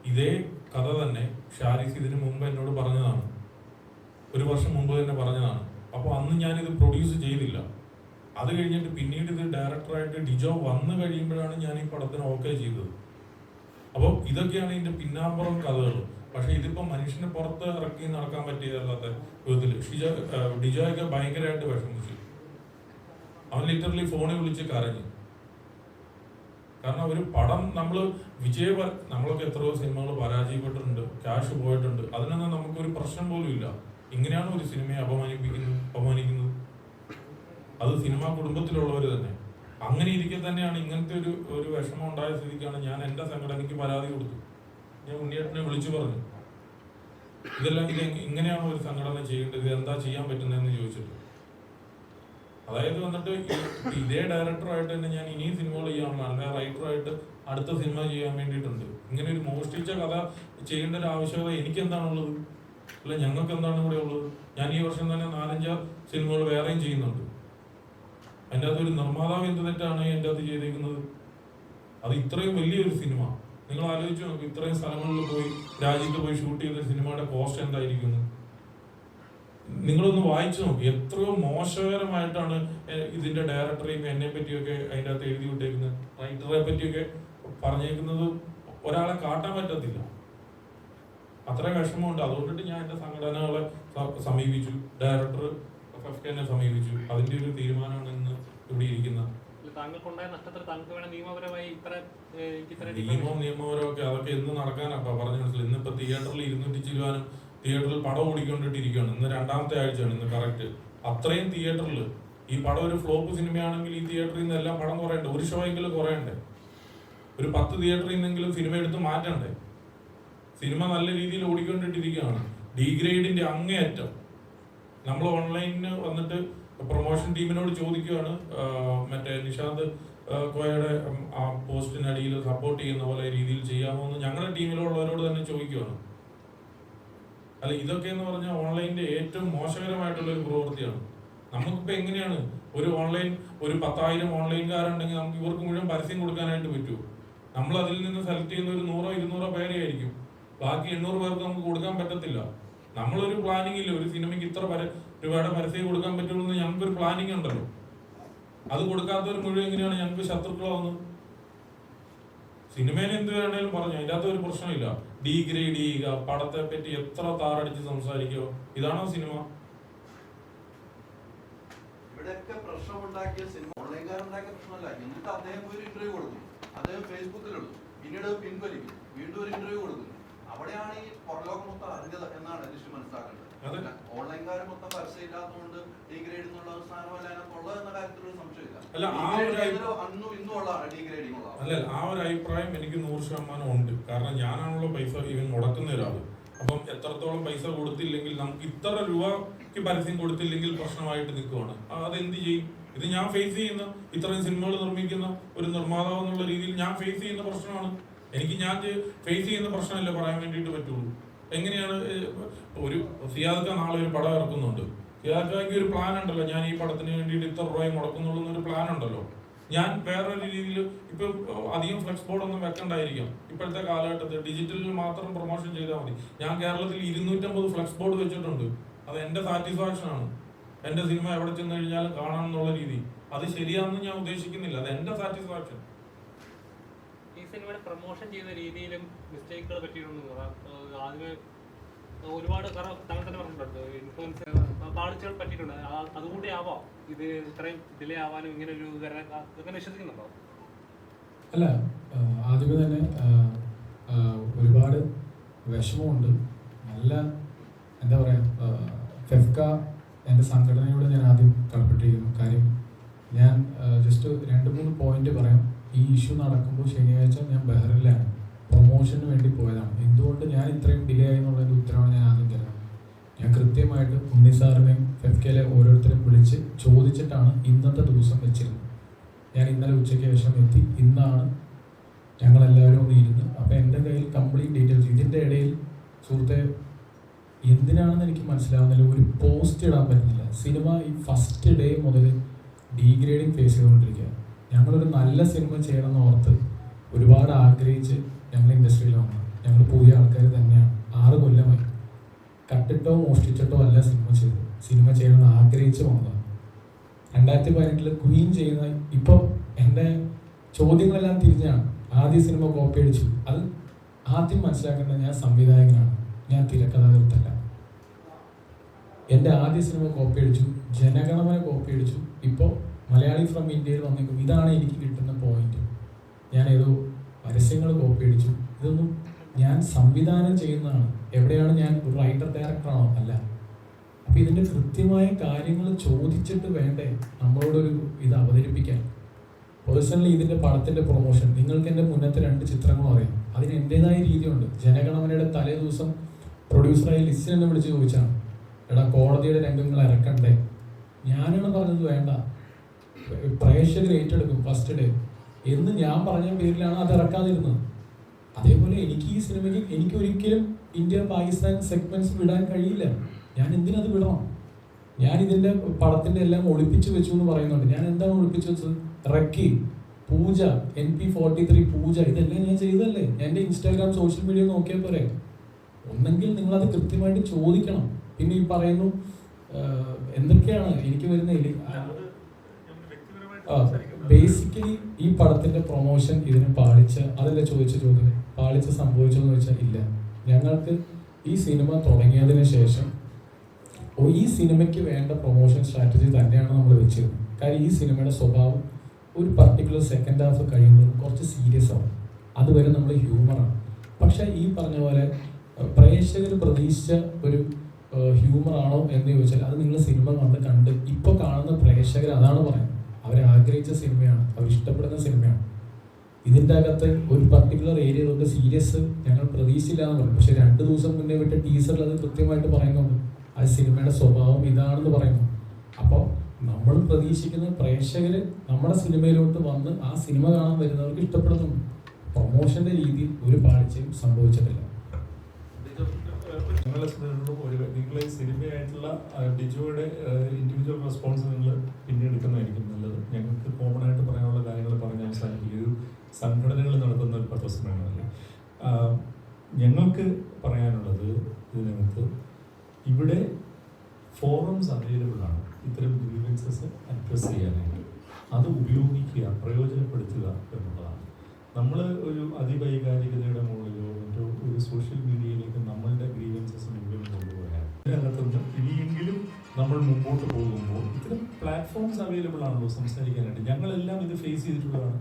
ഇതേ കഥ തന്നെ ഷാരിസ് ഇതിന് മുമ്പ് എന്നോട് പറഞ്ഞതാണ്, 1 വർഷം മുമ്പ് തന്നെ പറഞ്ഞതാണ്. അപ്പോൾ അന്ന് ഞാനിത് പ്രൊഡ്യൂസ് ചെയ്തില്ല. അത് കഴിഞ്ഞിട്ട് പിന്നീട് ഇത് ഡയറക്ടറായിട്ട് ഡിജോ വന്നു കഴിയുമ്പോഴാണ് ഞാൻ ഈ പടത്തിന് ഓക്കെ ചെയ്തത്. അപ്പോൾ ഇതൊക്കെയാണ് ഇതിൻ്റെ പിന്നാമ്പുറം കഥകൾ. പക്ഷെ ഇതിപ്പോൾ മനുഷ്യന് പുറത്ത് ഇറക്കി നടക്കാൻ പറ്റിയതല്ലാത്ത വിധത്തിൽ ഡിജോയൊക്കെ ഭയങ്കരമായിട്ട് വിഷമിച്ചു. അവൻ ലിറ്ററലി ഫോണിൽ വിളിച്ച് കരഞ്ഞു. കാരണം ഒരു പടം നമ്മളൊക്കെ എത്രയോ സിനിമകൾ പരാജയപ്പെട്ടിട്ടുണ്ട്, ക്യാഷ് പോയിട്ടുണ്ട്. അതിനൊന്നും നമുക്കൊരു പ്രശ്നം പോലും ഇല്ല. ഇങ്ങനെയാണ് ഒരു സിനിമയെ അപമാനിക്കുന്നത്. അത് സിനിമാ കുടുംബത്തിലുള്ളവർ തന്നെ. അങ്ങനെ ഇരിക്കെ തന്നെയാണ് ഇങ്ങനത്തെ ഒരു വിഷമം ഉണ്ടായ സ്ഥിതിക്കാണ് ഞാൻ എൻ്റെ സംഘടനയ്ക്ക് പരാതി കൊടുത്തു. ഞാൻ ഉണ്ണിയേട്ടനെ വിളിച്ചു പറഞ്ഞു, ഇതെല്ലാം ഇത് ഇങ്ങനെയാണോ ഒരു സംഘടന ചെയ്യേണ്ടത്, ഇത് എന്താ ചെയ്യാൻ പറ്റുന്നതെന്ന് ചോദിച്ചിട്ട്. അതായത് വന്നിട്ട് ഇതേ ഡയറക്ടറായിട്ട് തന്നെ ഞാൻ ഇനിയും സിനിമകൾ ചെയ്യാനുള്ള, അല്ല റൈറ്ററായിട്ട് അടുത്ത സിനിമ ചെയ്യാൻ വേണ്ടിയിട്ടുണ്ട്. ഇങ്ങനെ ഒരു മോഷ്ടിച്ച കഥ ചെയ്യേണ്ട ഒരു ആവശ്യകത എനിക്ക് എന്താണുള്ളത്, അല്ല ഞങ്ങൾക്ക് എന്താണ് ഇവിടെ ഉള്ളത്? ഞാൻ ഈ വർഷം തന്നെ 4-5 സിനിമകൾ വേറെയും ചെയ്യുന്നുണ്ട്. അതിൻ്റെ അകത്ത് ഒരു നിർമ്മാതാവ് എന്ത് തെറ്റാണ് എൻ്റെ അകത്ത് ചെയ്തേക്കുന്നത്? അത് ഇത്രയും വലിയൊരു സിനിമ നിങ്ങൾ ആലോചിച്ച് നോക്കും, ഇത്രയും സ്ഥലങ്ങളിൽ പോയി രാജ്യത്ത് പോയി ഷൂട്ട് ചെയ്ത സിനിമയുടെ കോസ്റ്റ് എന്തായിരിക്കുന്നു? നിങ്ങളൊന്ന് വായിച്ചു നോക്കി. എത്രയോ മോശകരമായിട്ടാണ് ഇതിന്റെ ഡയറക്ടറെയും എന്നെ പറ്റിയൊക്കെ അതിൻ്റെ അകത്ത് എഴുതി വിട്ടേക്കുന്നത്, റൈറ്ററെ പറ്റിയൊക്കെ പറഞ്ഞേക്കുന്നത്. ഒരാളെ കാട്ടാൻ പറ്റത്തില്ല, അത്ര വിഷമമുണ്ട്. അതുകൊണ്ടിട്ട് ഞാൻ എൻ്റെ സംഘടനകളെ സമീപിച്ചു, ഡയറക്ടർ FFK സമീപിച്ചു. അതിന്റെ ഒരു തീരുമാനമാണ് ഇന്ന് ഇവിടെ ഇരിക്കുന്നത്. നിയമപരമൊക്കെ അതൊക്കെ എന്ന് നടക്കാനൊക്കെ പറഞ്ഞു മനസ്സിലായി. ഇന്നിപ്പോ തിയേറ്ററിൽ 200 ചില്ലുവാനും തിയേറ്ററിൽ പടം ഓടിക്കൊണ്ടിട്ടിരിക്കുകയാണ്. ഇന്ന് 2ാമത്തെ ആഴ്ചയാണ്, ഇന്ന് കറക്റ്റ്. അത്രയും തിയേറ്ററിൽ ഈ പടം ഒരു ഫ്ലോപ്പ് സിനിമയാണെങ്കിൽ ഈ തിയേറ്ററിൽ നിന്ന് എല്ലാം പടം കുറയണ്ടേ? ഒരു ഷോ എങ്കിലും കുറയണ്ടേ? ഒരു 10 തിയേറ്ററിൽ നിന്നെങ്കിലും സിനിമ എടുത്ത് മാറ്റണ്ടേ? സിനിമ നല്ല രീതിയിൽ ഓടിക്കൊണ്ടിട്ടിരിക്കുകയാണ്. ഡീഗ്രേഡിന്റെ അങ്ങേയറ്റം. നമ്മൾ ഓൺലൈനിന് വന്നിട്ട് പ്രൊമോഷൻ ടീമിനോട് ചോദിക്കുകയാണ്, മറ്റേ നിഷാന്ത് കോയയുടെ ആ പോസ്റ്റിനടിയിൽ സപ്പോർട്ട് ചെയ്യുന്ന പോലെ രീതിയിൽ ചെയ്യാമോ എന്ന് ഞങ്ങളുടെ ടീമിലുള്ളവരോട് തന്നെ ചോദിക്കുകയാണ്. അല്ല, ഇതൊക്കെ എന്ന് പറഞ്ഞാൽ ഓൺലൈനിന്റെ ഏറ്റവും മോശകരമായിട്ടുള്ള ഒരു പ്രവൃത്തിയാണ്. നമുക്കിപ്പോൾ എങ്ങനെയാണ് ഒരു 10,000 ഓൺലൈൻകാരുണ്ടെങ്കിൽ നമുക്ക് ഇവർക്ക് മുഴുവൻ പരസ്യം കൊടുക്കാനായിട്ട് പറ്റുമോ? നമ്മൾ അതിൽ നിന്ന് സെലക്ട് ചെയ്യുന്ന ഒരു 100-200 പേരെ ആയിരിക്കും. ബാക്കി 800 പേർക്ക് നമുക്ക് കൊടുക്കാൻ പറ്റത്തില്ല. നമ്മളൊരു പ്ലാനിങ് ഇല്ല, ഒരു സിനിമയ്ക്ക് ഇത്ര രൂപയുടെ പരസ്യം കൊടുക്കാൻ പറ്റുള്ളൂ എന്ന് ഞങ്ങൾക്കൊരു പ്ലാനിങ് ഉണ്ടല്ലോ. അത് കൊടുക്കാത്തവർ മുഴുവൻ എങ്ങനെയാണ് ഞങ്ങൾക്ക് ശത്രുക്കളാവുന്നത്? സിനിമയിൽ എന്ത് വേണേലും പറഞ്ഞു, അതിൻ്റെ അകത്ത് ഒരു പ്രശ്നമില്ല. ഡീഗ്രേഡ് ചെയ്യുക, പടത്തെ പറ്റി എത്ര താറടിച്ച് സംസാരിക്കുക, ഇതാണോ സിനിമ? ഇവിടെയൊക്കെ പ്രശ്നമുണ്ടാക്കിയ സിനിമ ഓൺലൈൻകാരുണ്ടാക്കിയ പ്രശ്നമല്ല. എന്നിട്ട് അദ്ദേഹം ഒരു ഇന്റർവ്യൂ കൊടുക്കും, അദ്ദേഹം ഫേസ്ബുക്കിലിടും, പിന്നീട് പിൻവലിക്കും, വീണ്ടും ഒരു ഇന്റർവ്യൂ കൊടുക്കും. അവിടെയാണ് ഈ പുറലോകം മൊത്തം അറിഞ്ഞത് എന്നാണ് എനിക്ക് മനസ്സിലാക്കേണ്ടത്. ഓൺലൈൻകാർ മൊത്തം പരസ്യം ഇല്ലാത്തതുകൊണ്ട് ഡീഗ്രേഡ് എന്നുള്ള സ്ഥാനമല്ല അതിനകത്തുള്ളത് എന്ന കാര്യത്തിൽ ഒരു സംശയമില്ല. അന്നും ഇന്നും ഉള്ളതാണ് ഡീഗ്രേഡിംഗ് ഉള്ളത്. അല്ല, ആ ഒരു അഭിപ്രായം എനിക്ക് 100% ഉണ്ട്. കാരണം ഞാനാണല്ലോ പൈസ ഇവൻ മുടക്കുന്ന ഒരാള്. അപ്പം എത്രത്തോളം പൈസ കൊടുത്തില്ലെങ്കിൽ, നമുക്ക് ഇത്ര രൂപയ്ക്ക് പരസ്യം കൊടുത്തില്ലെങ്കിൽ പ്രശ്നമായിട്ട് നിൽക്കുവാണ്. അതെന്ത് ചെയ്യും? ഇത് ഞാൻ ഫേസ് ചെയ്യുന്ന, ഇത്രയും സിനിമകൾ നിർമ്മിക്കുന്ന ഒരു നിർമ്മാതാവ് എന്നുള്ള രീതിയിൽ ഞാൻ ഫേസ് ചെയ്യുന്ന പ്രശ്നമാണ്. ഞാൻ ഫേസ് ചെയ്യുന്ന പ്രശ്നമല്ലേ പറയാൻ വേണ്ടിയിട്ട് പറ്റുള്ളൂ. എങ്ങനെയാണ് ഒരു സിയാദ് നാളെ ഒരു പടം ഇറക്കുന്നുണ്ട്, സിയാദ് ഒരു പ്ലാൻ ഉണ്ടല്ലോ, ഞാൻ ഈ പടത്തിന് വേണ്ടിയിട്ട് ഇത്ര രൂപ മുടക്കുന്നുള്ളൂ എന്നൊരു പ്ലാൻ ഉണ്ടല്ലോ. ഞാൻ വേറൊരു രീതിയിൽ ഇപ്പം അധികം ഫ്ലെക്സ് ബോർഡ് ഒന്നും വെക്കണ്ടായിരിക്കാം. ഇപ്പോഴത്തെ കാലഘട്ടത്തിൽ ഡിജിറ്റലിൽ മാത്രം പ്രൊമോഷൻ ചെയ്താൽ മതി. ഞാൻ കേരളത്തിൽ 250 ഫ്ലെക്സ് ബോർഡ് വെച്ചിട്ടുണ്ട്. അത് എൻ്റെ സാറ്റിസ്ഫാക്ഷൻ ആണ്. എൻ്റെ സിനിമ എവിടെ ചെന്ന് കഴിഞ്ഞാലും കാണാം എന്നുള്ള രീതി. അത് ശരിയാണെന്ന് ഞാൻ ഉദ്ദേശിക്കുന്നില്ല, അത് എൻ്റെ സാറ്റിസ്ഫാക്ഷൻ. ഈ സിനിമയുടെ പ്രൊമോഷൻ ചെയ്ത രീതിയിലും മിസ്റ്റേക്കുകൾ പറ്റിയിട്ടുണ്ട്. ആദ്യമേ ഒരുപാട് താങ്കൾ തന്നെ പറഞ്ഞിട്ടുണ്ട്, ഇൻഫ്ലുവൻസ് പാളിച്ചകൾ പറ്റിയിട്ടുണ്ട്. അതുകൂടി ആവാം ഇത് ഇത്രയും ഡിലേ ആവാനും ഇങ്ങനെ ഒരു അങ്ങനെ വിശ്വസിക്കുന്നുണ്ടോ? അല്ല, ആദ്യമേ തന്നെ ഒരുപാട് വിഷമമുണ്ട്. നല്ല എന്താ പറയുക, ഫെഫ്ക എൻ്റെ സംഘടനയോട് ഞാൻ ആദ്യം കടപ്പെട്ടിരിക്കുന്നു. കാര്യം ഞാൻ ജസ്റ്റ് 2-3 പോയിന്റ് പറയാം. ഈ ഇഷ്യൂ നടക്കുമ്പോൾ ശനിയാഴ്ച ഞാൻ ബഹ്റിനിലാണ്, പ്രൊമോഷന് വേണ്ടി പോയതാണ്. എന്തുകൊണ്ട് ഞാൻ ഇത്രയും ഡിലേ ആയി എന്നുള്ളതിൻ്റെ ഉത്തരവാണ് ഞാൻ ആദ്യം തരാം. ഞാൻ കൃത്യമായിട്ട് ഉണ്ണി സാറിനെയും ഫെഫ്കയിലെ ഓരോരുത്തരെയും വിളിച്ച് ചോദിച്ചിട്ടാണ് ഇന്നത്തെ ദിവസം വെച്ചിരുന്നത്. ഞാൻ ഇന്നലെ ഉച്ചയ്ക്ക് ശേഷം എത്തി, ഇന്നാണ് ഞങ്ങളെല്ലാവരും ഒന്ന് ഇരുന്ന്. അപ്പോൾ എൻ്റെ കയ്യിൽ കംപ്ലീറ്റ് ഡീറ്റെയിൽസ്. ഇതിൻ്റെ ഇടയിൽ സുഹൃത്തെ എന്തിനാണെന്ന് എനിക്ക് മനസ്സിലാവുന്നില്ല, ഒരു പോസ്റ്റ് ഇടാൻ പറ്റുന്നില്ല. സിനിമ ഈ ഫസ്റ്റ് ഡേ മുതൽ ഡീഗ്രേഡിങ് ഫേസ് ചെയ്തുകൊണ്ടിരിക്കുക. ഞങ്ങളൊരു നല്ല സിനിമ ചെയ്യണമെന്ന് ഓർത്ത് ഒരുപാട് ആഗ്രഹിച്ച് ഞങ്ങൾ ഇൻഡസ്ട്രിയിൽ വന്നു. ഞങ്ങൾ പുതിയ ആൾക്കാർ തന്നെയാണ്. 6 കൊല്ലമായി കട്ടിട്ടോ മോഷ്ടിച്ചിട്ടോ അല്ല സിനിമ ചെയ്യണമെന്ന് ആഗ്രഹിച്ച് വന്നതാണ്. 2018 ക്വീൻ ചെയ്യുന്ന ഇപ്പോൾ എൻ്റെ ചോദ്യങ്ങളെല്ലാം തിരിഞ്ഞാണ്. ആദ്യ സിനിമ കോപ്പി അടിച്ചു. അത് ആദ്യം മനസ്സിലാക്കുന്നത് ഞാൻ സംവിധായകനാണ്, ഞാൻ തിരക്കഥാകൃത്തല്ല. എൻ്റെ ആദ്യ സിനിമ കോപ്പി അടിച്ചു, ജനഗണമന കോപ്പി അടിച്ചു. ഇപ്പോൾ മലയാളി ഫ്രം ഇന്ത്യയിൽ വന്നേക്കും. ഇതാണ് എനിക്ക് കിട്ടുന്ന പോയിന്റ്. ഞാൻ ഏതോ പരസ്യങ്ങൾ കോപ്പി അടിച്ചു. ഇതൊന്നും ഞാൻ സംവിധാനം ചെയ്യുന്നതാണ്. എവിടെയാണ് ഞാൻ ഒരു റൈറ്റർ ഡയറക്ടറാണോ? അല്ല. അപ്പം ഇതിൻ്റെ കൃത്യമായ കാര്യങ്ങൾ ചോദിച്ചിട്ട് വേണ്ടേ നമ്മളോടൊരു ഇത് അവതരിപ്പിക്കാൻ. പേഴ്സണലി ഇതിൻ്റെ പടത്തിൻ്റെ പ്രൊമോഷൻ നിങ്ങൾക്ക് എൻ്റെ മുന്നത്തെ 2 ചിത്രങ്ങളും അറിയാം. അതിന് എൻ്റെതായ രീതിയുണ്ട്. ജനഗണമനയുടെ തലേ ദിവസം പ്രൊഡ്യൂസറായി ലിസ്റ്റിൽ എന്നെ വിളിച്ച് ചോദിച്ചാണ്, എടാ കോടതിയുടെ രംഗങ്ങൾ ഇറക്കണ്ടേ? ഞാനാണ് പറഞ്ഞത് വേണ്ട, പ്രേക്ഷകർ ഏറ്റെടുക്കും ഫസ്റ്റ് ഡേ എന്ന് ഞാൻ പറഞ്ഞ പേരിലാണ് അത് ഇറക്കാതിരുന്നത്. അതേപോലെ എനിക്ക് ഈ സിനിമയ്ക്ക് എനിക്ക് ഒരിക്കലും ഇന്ത്യ പാകിസ്ഥാൻ സെഗ്മെന്റ്സ് വിടാൻ കഴിയില്ല. ഞാൻ എന്തിനത് വിടണം? ഞാൻ ഇതിൻ്റെ പടത്തിൻ്റെ എല്ലാം ഒളിപ്പിച്ച് വെച്ചു എന്ന് പറയുന്നുണ്ട്. ഞാൻ എന്താണ് ഒളിപ്പിച്ച് വെച്ചത്? റക്കി, പൂജ, NP43 പൂജ, ഇതെല്ലാം ഞാൻ ചെയ്തതല്ലേ. എൻ്റെ ഇൻസ്റ്റാഗ്രാം സോഷ്യൽ മീഡിയ നോക്കിയാൽ പോരെ. ഒന്നെങ്കിൽ നിങ്ങളത് കൃത്യമായിട്ട് ചോദിക്കണം. പിന്നെ ഈ പറയുന്നു എന്തൊക്കെയാണ് എനിക്ക് വരുന്ന ബേസിക്കലി ഈ പടത്തിന്റെ പ്രൊമോഷൻ ഇതിന് പാളിച്ച, അതല്ല ചോദിച്ച ചോദ്യം, പാളിച്ച സംഭവിച്ചെന്ന് വെച്ചാൽ ഇല്ല. ഞങ്ങൾക്ക് ഈ സിനിമ തുടങ്ങിയതിന് ശേഷം ഈ സിനിമയ്ക്ക് വേണ്ട പ്രൊമോഷൻ സ്ട്രാറ്റജി തന്നെയാണ് നമ്മൾ വെച്ചിരുന്നത്. കാര്യം ഈ സിനിമയുടെ സ്വഭാവം ഒരു പർട്ടിക്കുലർ സെക്കൻഡ് ഹാഫ് കഴിയുമ്പോൾ കുറച്ച് സീരിയസ് ആവും. അതുവരെ നമ്മൾ ഹ്യൂമറാണ്. പക്ഷെ ഈ പറഞ്ഞ പോലെ പ്രേക്ഷകർ പ്രതീക്ഷിച്ച ഒരു ഹ്യൂമറാണോ എന്ന് ചോദിച്ചാൽ അത് നിങ്ങൾ സിനിമ കണ്ട് ഇപ്പോൾ കാണുന്ന പ്രേക്ഷകർ അതാണ് പറയുന്നത്. അവരാഗ്രഹിച്ച സിനിമയാണ്, അവരിഷ്ടപ്പെടുന്ന സിനിമയാണ്. ഇതിൻ്റെ അകത്ത് ഒരു പർട്ടിക്കുലർ ഏരിയ തൊട്ട് സീരിയസ് ഞങ്ങൾ പ്രതീക്ഷിച്ചില്ല എന്ന് പറയും. പക്ഷെ 2 ദിവസം മുന്നേ വിട്ട ടീസറിൽ അത് കൃത്യമായിട്ട് പറയുന്നുണ്ട്. ആ സിനിമയുടെ സ്വഭാവം ഇതാണെന്ന് പറയുന്നു. അപ്പോൾ നമ്മൾ പ്രതീക്ഷിക്കുന്ന പ്രേക്ഷകർ നമ്മുടെ സിനിമയിലോട്ട് വന്ന് ആ സിനിമ കാണാൻ വരുന്നവർക്ക് ഇഷ്ടപ്പെടുന്നുണ്ട്. പ്രൊമോഷന്റെ രീതിയിൽ ഒരു പാളിച്ചയും സംഭവിച്ചിട്ടില്ല. നിങ്ങൾ സിനിമയായിട്ടുള്ള ഡിജോയുടെ ഇൻഡിവിജ്വൽ റെസ്പോൺസ് നിങ്ങൾ പിന്നീട് എടുക്കുന്നതായിരിക്കും നല്ലത്. ഞങ്ങൾക്ക് കോമൺ ആയിട്ട് പറയാനുള്ള കാര്യങ്ങൾ പറഞ്ഞ് അവസാനിപ്പിക്കുക. ഒരു സംഘടനകൾ നടത്തുന്ന ഒരു പത്രസമ്മേളനമല്ലേ. ഞങ്ങൾക്ക് പറയാനുള്ളത് ഇതിനകത്ത് ഇവിടെ ഫോറംസ് അവൈലബിൾ ആണ് ഇത്തരം ഗ്രീവൻസസ് അഡ്രസ് ചെയ്യാനായിട്ട്. അത് ഉപയോഗിക്കുക, പ്രയോജനപ്പെടുത്തുക എന്നുള്ളതാണ്. നമ്മൾ ഒരു അതിവൈകാരികതയുടെ മുകളിലോ മറ്റോ ഒരു സോഷ്യൽ മീഡിയയിലേക്ക് നമ്മളുടെ ഗ്രീവൻസസ് മുഴുവൻ കൊണ്ടുപോയാൽ ഇതിനകത്തുനിന്ന് ഇനിയെങ്കിലും നമ്മൾ മുമ്പോട്ട് പോകുമ്പോൾ ഇത്തരം പ്ലാറ്റ്ഫോംസ് അവൈലബിൾ ആണല്ലോ സംസാരിക്കാനായിട്ട്. ഞങ്ങളെല്ലാം ഇത് ഫേസ് ചെയ്തിട്ടുള്ളതാണ്.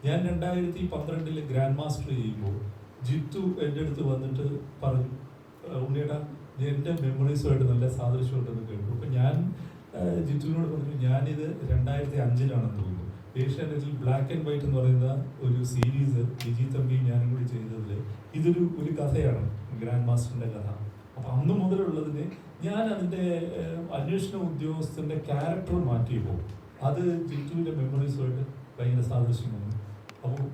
ഞാൻ 2012 ഗ്രാൻഡ് മാസ്റ്റർ ചെയ്യുമ്പോൾ ജിത്തു എൻ്റെ അടുത്ത് വന്നിട്ട് പറഞ്ഞു, ഉണ്ണിയേട്ടാ എൻ്റെ മെമ്മറീസുമായിട്ട് നല്ല സാദൃശ്യമുണ്ടെന്ന് കേട്ടു. അപ്പം ഞാൻ ജിത്തുവിനോട് പറഞ്ഞു, ഞാനിത് 2005 തോന്നുന്നു ഏഷ്യാനെറ്റിൽ ബ്ലാക്ക് ആൻഡ് വൈറ്റ് എന്ന് പറയുന്ന ഒരു സീരീസ് വിജി തമ്പി ഞാനും കൂടി ചെയ്തതിൽ ഒരു കഥയാണ്, ഗ്രാൻഡ് മാസ്റ്ററിൻ്റെ കഥ. അപ്പം അന്ന് മുതലുള്ളതിന് ഞാൻ അതിൻ്റെ അന്വേഷണ ഉദ്യോഗസ്ഥൻ്റെ ക്യാരക്ടർ മാറ്റിയപ്പോൾ അത് ജിത്തുവിൻ്റെ മെമ്മറീസുമായിട്ട് ഭയങ്കര സാദൃശ്യം വന്നു. അപ്പോൾ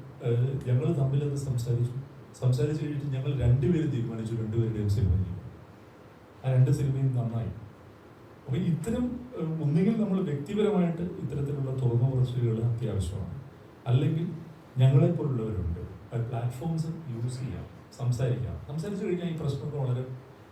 ഞങ്ങൾ തമ്മിലത് സംസാരിച്ച് കഴിഞ്ഞിട്ട് ഞങ്ങൾ 2 പേരും തീരുമാനിച്ചു 2 പേരുടെയും സിനിമ ചെയ്യും. ആ 2 സിനിമയും നന്നായി. അപ്പോൾ ഇത്തരം ഒന്നുകിൽ നമ്മൾ വ്യക്തിപരമായിട്ട് ഇത്തരത്തിലുള്ള തുറന്ന പറച്ചിലുകൾ അത്യാവശ്യമാണ്, അല്ലെങ്കിൽ ഞങ്ങളെപ്പോലുള്ളവരുണ്ട് പ്ലാറ്റ്ഫോംസ് യൂസ് ചെയ്യാം, സംസാരിച്ചു കഴിഞ്ഞാൽ ഈ പ്രശ്നമൊക്കെ വളരെ.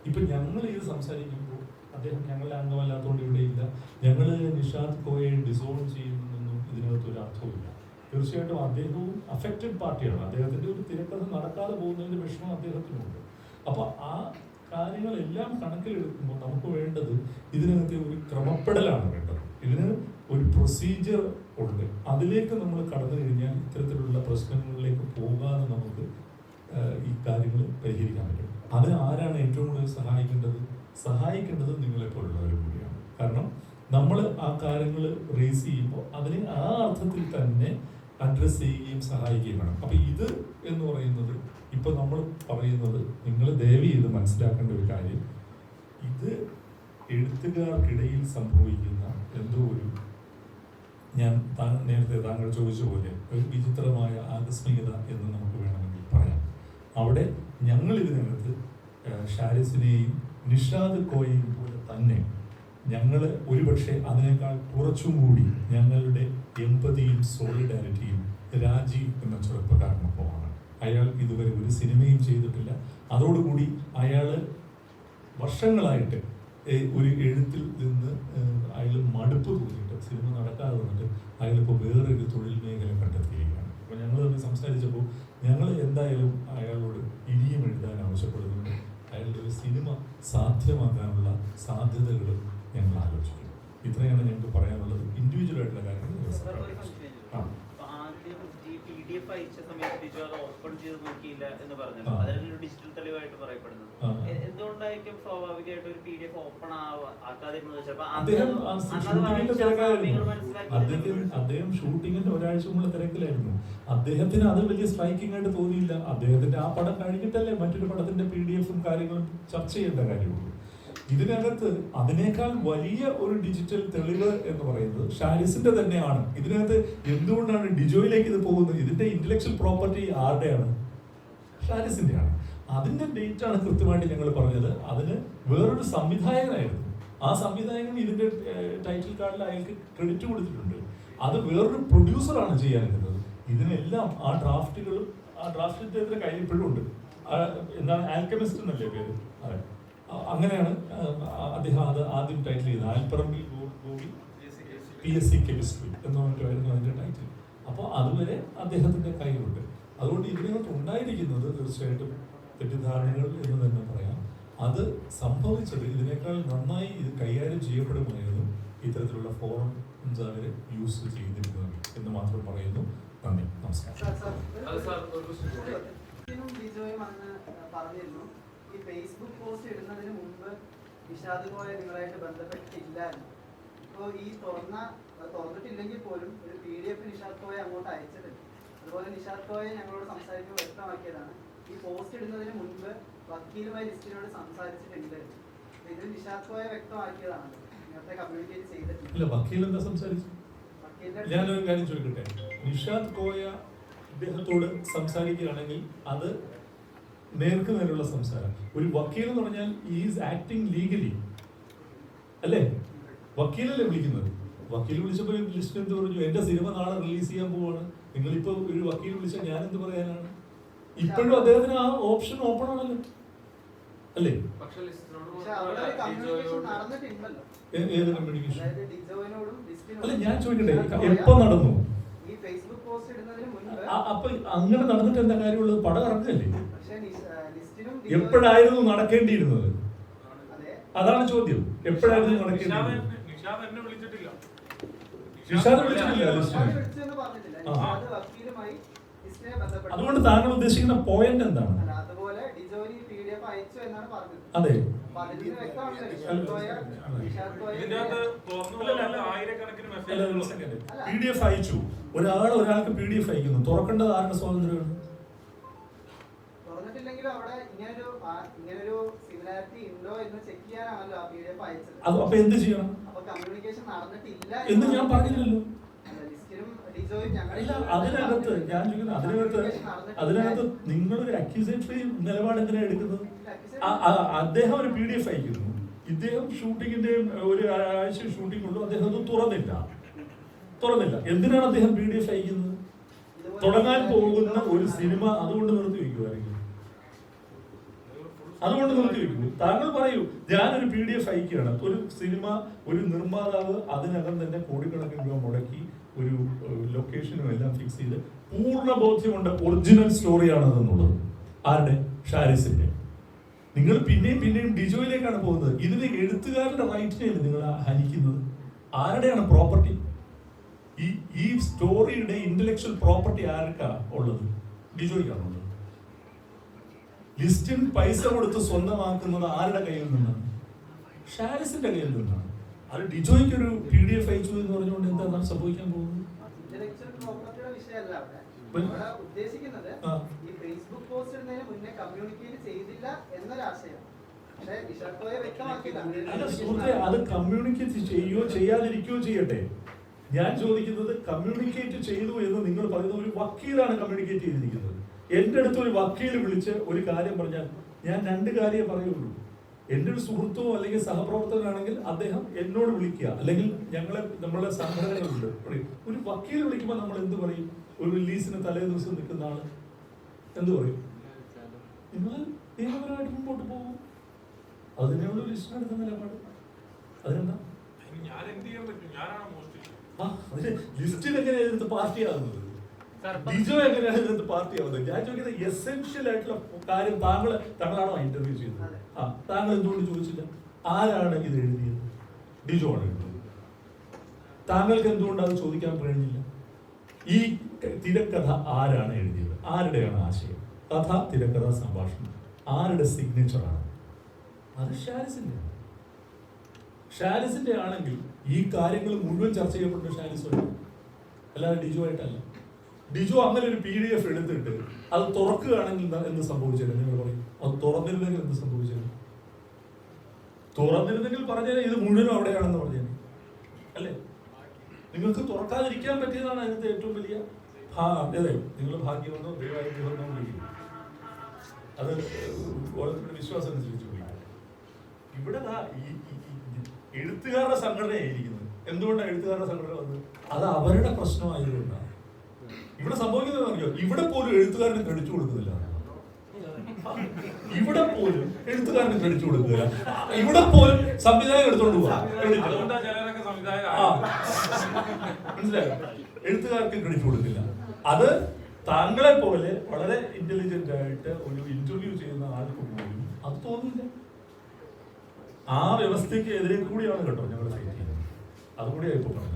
ഇപ്പം ഞങ്ങൾ ഇത് സംസാരിക്കുമ്പോൾ അദ്ദേഹം ഞങ്ങളുടെ അംഗമല്ലാത്തതുകൊണ്ട് ഇവിടെ ഇല്ല, ഞങ്ങൾ നിഷാദ് കോയെ ഡിസോൺ ചെയ്യുന്നതൊന്നും ഇതിനകത്തൊരു അർത്ഥവുമില്ല. തീർച്ചയായിട്ടും അദ്ദേഹവും അഫക്റ്റഡ് പാർട്ടിയാണ്. അദ്ദേഹത്തിൻ്റെ ഒരു തിരക്കഥ നടക്കാതെ പോകുന്നതിൻ്റെ വിഷമം അദ്ദേഹത്തിനുണ്ട്. അപ്പോൾ ആ കാര്യങ്ങളെല്ലാം കണക്കിലെടുക്കുമ്പോൾ നമുക്ക് വേണ്ടത് ഇതിനകത്തെ ഒരു ക്രമപ്പെടലാണ് വേണ്ടത്. ഇതിന് ഒരു പ്രൊസീജിയർ ഉണ്ട്. അതിലേക്ക് നമ്മൾ കടന്നു കഴിഞ്ഞാൽ ഇത്തരത്തിലുള്ള പ്രശ്നങ്ങളിലേക്ക് പോകാതെ നമുക്ക് ഈ കാര്യങ്ങൾ പരിഹരിക്കാൻ പറ്റും. അത് ആരാണ് ഏറ്റവും കൂടുതൽ സഹായിക്കേണ്ടത് നിങ്ങളെപ്പോലുള്ളവർ കൂടിയാണ്. കാരണം നമ്മൾ ആ കാര്യങ്ങൾ റേസ് ചെയ്യുമ്പോൾ അതിനെ ആ അർത്ഥത്തിൽ തന്നെ അഡ്രസ്സ് ചെയ്യുകയും സഹായിക്കുകയും വേണം. അപ്പം ഇത് എന്ന് പറയുന്നത് ഇപ്പം നമ്മൾ പറയുന്നത് നിങ്ങൾ ദയവ് ചെയ്ത് മനസ്സിലാക്കേണ്ട ഒരു കാര്യം, ഇത് എഴുത്തുകാർക്കിടയിൽ സംഭവിക്കുന്ന എന്തോ ഒരു, ഞാൻ നേരത്തെ താങ്കൾ ചോദിച്ച പോലെ ഒരു വിചിത്രമായ ആകസ്മികത എന്ന് നമുക്ക് വേണമെങ്കിൽ പറയാം. അവിടെ ഞങ്ങൾ ഇതിനകത്ത് ഷാരിസിനെയും നിഷാദ് കോയെയും പോലെ തന്നെ ഞങ്ങൾ ഒരുപക്ഷെ അതിനേക്കാൾ കുറച്ചും കൂടി ഞങ്ങളുടെ എമ്പതിയും സോളിഡാരിറ്റിയും രാജീവ് എന്ന ചെറുപ്പക്കാരനൊപ്പമാണ്. അയാൾ ഇതുവരെ ഒരു സിനിമയും ചെയ്തിട്ടില്ല. അതോടുകൂടി അയാൾ വർഷങ്ങളായിട്ട് ഒരു എഴുത്തിൽ നിന്ന് അയാൾ മടുപ്പ് തോന്നിയിട്ട് സിനിമ നടക്കാതെ വന്നിട്ട് അയാളിപ്പോൾ വേറൊരു തൊഴിൽ മേഖല കണ്ടെത്തിയിരിക്കുകയാണ്. അപ്പോൾ ഞങ്ങൾ തമ്മിൽ സംസാരിച്ചപ്പോൾ ഞങ്ങൾ എന്തായാലും അയാളോട് ഇനിയും എഴുതാൻ ആവശ്യപ്പെടുന്നുണ്ട്. അയാളുടെ ഒരു സിനിമ സാധ്യമാക്കാനുള്ള സാധ്യതകൾ ഞങ്ങൾ ആലോചിക്കും. ഇത്രയാണ് ഞങ്ങൾക്ക് പറയാനുള്ളത്. ഇൻഡിവിജ്വൽ ആയിട്ടുള്ള കാര്യങ്ങൾ ആദ്യം PDF അയച്ച സമയത്ത് ഡിജോ അത് ഓപ്പൺ ചെയ്ത് നോക്കിയില്ല എന്ന് പറഞ്ഞല്ലോ. അതിനൊരു ഡിജിറ്റൽ തെളിവായിട്ട് പറയപ്പെടുന്നത്. എന്തുകൊണ്ടായിരിക്കും സ്വാഭാവികമായിട്ട് ഒരു PDF ഓപ്പൺ ആക്കാതിരുന്നത്? ചിലപ്പോൾ അദ്ദേഹം ഷൂട്ടിങ്ങിന്റെ ഒരാഴ്ച മുമ്പ് തിരക്കിലായിരുന്നു. അദ്ദേഹത്തിന് അത് വലിയ സ്ട്രൈക്കിംഗ് ആയിട്ട് തോന്നിയില്ല. അദ്ദേഹത്തിന്റെ ആ പടം കഴിഞ്ഞിട്ടല്ലേ മറ്റൊരു പടത്തിന്റെ PDF-ഉം കാര്യങ്ങളും ചർച്ച ചെയ്യേണ്ട കാര്യമുള്ളൂ. ഇതിനകത്ത് അതിനേക്കാൾ വലിയ ഒരു ഡിജിറ്റൽ തെളിവ് എന്ന് പറയുന്നത് ഷാരിസിന്റെ തന്നെയാണ്. ഇതിനകത്ത് എന്തുകൊണ്ടാണ് ഡിജോയിലേക്ക് ഇത് പോകുന്നത്? ഇതിന്റെ ഇന്റലക്ച്വൽ പ്രോപ്പർട്ടി ആരുടെയാണ്? ഷാരിസിന്റെയാണ്. അതിന്റെ ഡേറ്റ് ആണ് കൃത്യമായിട്ട് ഞങ്ങൾ പറഞ്ഞത്. അതിന് വേറൊരു സംവിധായകനായിരുന്നു. ആ സംവിധായകൻ ഇതിന്റെ ടൈറ്റിൽ കാർഡിൽ അയാൾക്ക് ക്രെഡിറ്റ് കൊടുത്തിട്ടുണ്ട്. അത് വേറൊരു പ്രൊഡ്യൂസറാണ് ചെയ്യാനിരുന്നത്. ഇതിനെല്ലാം ആ ഡ്രാഫ്റ്റിന്റെ കയ്യിൽ ഇപ്പോഴും ഉണ്ട്. എന്താണ്, ആൽക്കമിസ്റ്റ് എന്നല്ലേ പേര്? അതെ, അങ്ങനെയാണ് അദ്ദേഹം അത് ആദ്യം ടൈറ്റിൽ ചെയ്തത്. ആൽപ്പറമ്പിൽ ഗോപി PSC കെമിസ്ട്രി എന്ന് പറഞ്ഞിട്ടായിരുന്നു അതിന്റെ ടൈറ്റിൽ. അപ്പോൾ അതുവരെ അദ്ദേഹത്തിന്റെ കയ്യിലുണ്ട്. അതുകൊണ്ട് ഇതിനകത്ത് ഉണ്ടായിരിക്കുന്നത് തീർച്ചയായിട്ടും തെറ്റിദ്ധാരണകൾ എന്ന് തന്നെ പറയാം. അത് സംഭവിച്ചത് ഇതിനേക്കാൾ നന്നായി ഇത് കൈകാര്യം ചെയ്യപ്പെടുമായിരുന്നു ഇത്തരത്തിലുള്ള ഫോറംസ് അവർ യൂസ് ചെയ്തിരുന്നത് എന്ന് മാത്രം പറയുന്നു. നന്ദി, നമസ്കാരം. പറഞ്ഞിരുന്നു ഈ ഫേസ്ബുക്ക് പോസ്റ്റ് ഇടുന്നതിന് മുമ്പ് നിഷാദ് കോയ നിങ്ങളായിട്ട് ബന്ധപ്പെട്ടിട്ടില്ലായിരുന്നു. ഇപ്പോൾ ഈ തുറന്നിട്ടില്ലെങ്കിൽ പോലും ഒരു PDF നിഷാദ് കോയ അങ്ങോട്ട് അയച്ചിട്ടുണ്ട്. അതുപോലെ നിഷാദ് കോയ ഞങ്ങളോട് സംസാരിക്കുമ്പോൾ വ്യക്തമാക്കിയതാണ് ഈ പോസ്റ്റ് ഇടുന്നതിന് മുൻപ് വക്കീലുമായി ലിസ്റ്റിനോട് സംസാരിച്ചിട്ടുണ്ട്. ഇതിൽ നിഷാദ് കോയ വ്യക്തമാക്കിയതാണ് നേരത്തെ കമ്മ്യൂണിക്കേറ്റ് ചെയ്തിട്ടുണ്ട്. ഇല്ല, വക്കീൽ എന്താ സംസാരിച്ചു? ഞാനൊരു കാര്യം ചോദിക്കട്ടെ. നിഷാദ് കോയ ഇദ്ദേഹത്തോട് സംസാരിക്കുകയാണെങ്കിൽ അത് നേർക്ക് നേരുള്ള സംസാരം. ഒരു വക്കീൽ എന്ന് പറഞ്ഞാൽ ഈസ് ആക്ടിങ് ലീഗലി അല്ലേ? വക്കീലല്ലേ വിളിക്കുന്നത്. വക്കീൽ വിളിച്ചപ്പോൾ ലിസ്റ്റ് എന്ത് പറഞ്ഞു? എന്റെ സിനിമ നാളെ റിലീസ് ചെയ്യാൻ പോവാണ്, നിങ്ങളിപ്പോ ഒരു വക്കീൽ വിളിച്ചാൽ ഞാൻ എന്ത് പറയാനാണ്? ഇപ്പോഴും അദ്ദേഹത്തിന് ആ ഓപ്ഷൻ ഓപ്പൺ ആണല്ലോ അല്ലേ? ഏത് കമ്മ്യൂണിക്കേഷൻ? അല്ല, ഞാൻ ചോദിക്കട്ടെ, എപ്പോ നടന്നു? അപ്പൊ അങ്ങനെ നടന്നിട്ട് എന്താ കാര്യമുള്ളത്? പടം ഇറങ്ങല്ലേ? എപ്പോഴായിരുന്നു നടക്കേണ്ടിയിരുന്നത്? അതാണ് ചോദ്യം. എപ്പോഴായിരുന്നു നടക്കേണ്ടിയിരുന്നത്? നിഷാദ് വിളിച്ചിട്ടില്ല ലിസ്റ്റിനെ. അതുകൊണ്ട് താങ്കൾ ഉദ്ദേശിക്കുന്ന പോയിന്റ് എന്താണ്? അതെ, PDF അയച്ചു. ഒരാൾക്ക് PDF അയക്കുന്നു. തുറക്കേണ്ടത് ആരുടെ സ്വാതന്ത്ര്യമാണ്? അപ്പൊ എന്ത് ചെയ്യണം എന്ന് ഞാൻ പറഞ്ഞില്ലല്ലോ. അതിനകത്ത് ഞാൻ ചോദിക്കുന്നത്, അതിനകത്ത് നിങ്ങളൊരു അക്യൂസേറ്ററി നിലപാട് എന്തിനാണ് എടുക്കുന്നത്? അദ്ദേഹം ഒരു PDF അയക്കുന്നു. ഇദ്ദേഹം ഷൂട്ടിങ്ങിന്റെ ഒരു ആഴ്ച ഷൂട്ടിംഗ് ഉള്ളൂ. അദ്ദേഹം അത് തുറന്നില്ല. എന്തിനാണ് അദ്ദേഹം PDF അയക്കുന്നത്? തുടങ്ങാൻ പോകുന്ന ഒരു സിനിമ അതുകൊണ്ട് നിർത്തി വയ്ക്കുമായിരിക്കും. അതുകൊണ്ട് നിർത്തി വെക്കുന്നു. താങ്കൾ പറയൂ, ഞാനൊരു PDF അയക്കുകയാണ്. ഒരു സിനിമ, ഒരു നിർമ്മാതാവ് അതിനകം തന്നെ കോടിക്കണക്കിന് രൂപ മുടക്കി ഒരു ലൊക്കേഷനും എല്ലാം ഫിക്സ് ചെയ്ത് പൂർണ്ണ ബോധ്യമുണ്ട് ഒറിജിനൽ സ്റ്റോറിയാണതെന്നുള്ളത്. ആരുടെ? ഷാരിസിന്റെ. നിങ്ങൾ പിന്നെയും ഡിജോയിലേക്കാണ് പോകുന്നത്. ഇതിന് എഴുത്തുകാരുടെ റൈറ്റിനെയല്ലേ നിങ്ങൾ ഹനിക്കുന്നത്? ആരുടെയാണ് പ്രോപ്പർട്ടി? ഈ സ്റ്റോറിയുടെ ഇന്റലക്ച്വൽ പ്രോപ്പർട്ടി ആർക്കാ ഉള്ളത്? ഡിജോയ്ക്കാണുള്ളത്. ലിസ്റ്റിൻ പൈസ കൊടുത്ത് സ്വന്തമാക്കുന്നത് ആരുടെ കയ്യിൽ നിന്നാണ്? ഷാരിസിന്റെ കയ്യിൽ നിന്നാണ്. അത് ഡിജോയ്ക്ക് ഒരു PDF അയച്ചു എന്ന് പറഞ്ഞുകൊണ്ട് എന്താ സംഭവിക്കാൻ പോകുന്നത്? അത് കമ്മ്യൂണിക്കേറ്റ് ചെയ്യോ ചെയ്യാതിരിക്കുകയോ ചെയ്യട്ടെ. ഞാൻ ചോദിക്കുന്നത്, കമ്മ്യൂണിക്കേറ്റ് ചെയ്തു എന്ന് നിങ്ങൾ പറയുന്ന ഒരു വക്കീലാണ് കമ്മ്യൂണിക്കേറ്റ് ചെയ്തിരിക്കുന്നത്. എന്റെ അടുത്ത് ഒരു വക്കീൽ വിളിച്ച് ഒരു കാര്യം പറഞ്ഞാൽ ഞാൻ രണ്ട് കാര്യമേ പറയുള്ളൂ. എൻ്റെ ഒരു സുഹൃത്തോ അല്ലെങ്കിൽ സഹപ്രവർത്തകനാണെങ്കിൽ അദ്ദേഹം എന്നോട് വിളിക്കുക, അല്ലെങ്കിൽ നമ്മളെ സംഘടനകളുണ്ട്. ഒരു വക്കീൽ വിളിക്കുമ്പോൾ നമ്മൾ എന്ത് പറയും? ഒരു റിലീസിന് തലേ ദിവസം നിൽക്കുന്ന ആള് എന്ത് പറയും? നിങ്ങൾ നിയമപരമായിട്ട് മുമ്പോട്ട് പോകും. അതിനുള്ള ലിസ്റ്റ് എടുക്കുന്ന നിലപാട്. അതിനെന്താ ലിസ്റ്റിൽ എങ്ങനെയാണ് പാർട്ടിയാകുന്നത്? ഡിജോ എങ്ങനെയാണ് ഇതിനകത്ത് പാർട്ടിയാവുന്നത്? ഞാൻ ചോദിക്കുന്നത് എസെൻഷ്യൽ ആയിട്ടുള്ള കാര്യം താങ്കളാണോ ഇന്റർവ്യൂ ചെയ്തത്? താങ്കൾ എന്തുകൊണ്ട് ചോദിച്ചില്ല? ആരാണ് ഇത് എഴുതിയത്? ഡിജോ ആണ് എഴുതിയത്. താങ്കൾക്ക് എന്തുകൊണ്ട് അത് ചോദിക്കാൻ കഴിഞ്ഞില്ല? ഈ തിരക്കഥ ആരാണ് എഴുതിയത്, ആരുടെയാണ് ആശയം, കഥ, തിരക്കഥ, സംഭാഷണം ആരുടെ സിഗ്നേച്ചറാണ്? അത് ഷാരിസിന്റെ ആണെങ്കിൽ ഈ കാര്യങ്ങൾ മുഴുവൻ ചർച്ച ചെയ്യപ്പെട്ട ഷാരിസുമായിട്ട്, അല്ലാതെ ഡിജു ആയിട്ടല്ല. ഡിജു അങ്ങനെ ഒരു PDF എടുത്തിട്ട് അത് തുറക്കുകയാണെങ്കിൽ എന്ത് സംഭവിച്ചത് നിങ്ങൾ പറയും? അത് തുറന്നിരുന്നെങ്കിൽ എന്ത് സംഭവിച്ചത്? തുറന്നിരുന്നെങ്കിൽ പറഞ്ഞാൽ ഇത് മുഴുവനും അവിടെയാണെന്ന് പറഞ്ഞത് അല്ലേ? നിങ്ങൾക്ക് തുറക്കാതിരിക്കാൻ പറ്റിയതാണ് അതിനകത്ത് ഏറ്റവും വലിയ അതെ. നിങ്ങൾ ഭാഗ്യമെന്നോ ദൈവാനുഗ്രഹമെന്നോ വിളിക്കും, അത് ഓരോരുത്തരുടെ വിശ്വാസം അനുസരിച്ച് വിളിക്കും. ഇവിടെ ഈ എഴുത്തുകാരുടെ സംഘടനയായിരിക്കുന്നത്. എന്തുകൊണ്ടാണ് എഴുത്തുകാരുടെ സംഘടന വന്നത്? അത് അവരുടെ പ്രശ്നമായതുകൊണ്ടാണ്. ഇവിടെ സംഭവിക്കുന്നത് അറിയോ? ഇവിടെ പോലും എഴുത്തുകാരന് ക്രെഡിറ്റ് കൊടുക്കുന്നില്ല. ഇവിടെ പോലും എഴുത്തുകാരന് ക്രെഡിറ്റ് കൊടുക്കുക, ഇവിടെ പോലും സംവിധായകൻ എടുത്തോണ്ട് പോവാ. മനസ്സിലായോ? എഴുത്തുകാർക്ക് ക്രെഡിറ്റ് കൊടുക്കില്ല. അത് താങ്കളെ പോലെ വളരെ ഇന്റലിജന്റ് ആയിട്ട് ഒരു ഇന്റർവ്യൂ ചെയ്യുന്ന ആൾക്ക് പോലും അത് തോന്നില്ല. ആ വ്യവസ്ഥയ്ക്ക് എതിരെ കൂടിയാണ് കേട്ടോ ഞങ്ങൾ ഫൈറ്റ് ചെയ്യുന്നത്. അതുകൂടിയാണ് ഇപ്പൊ പറഞ്ഞത്.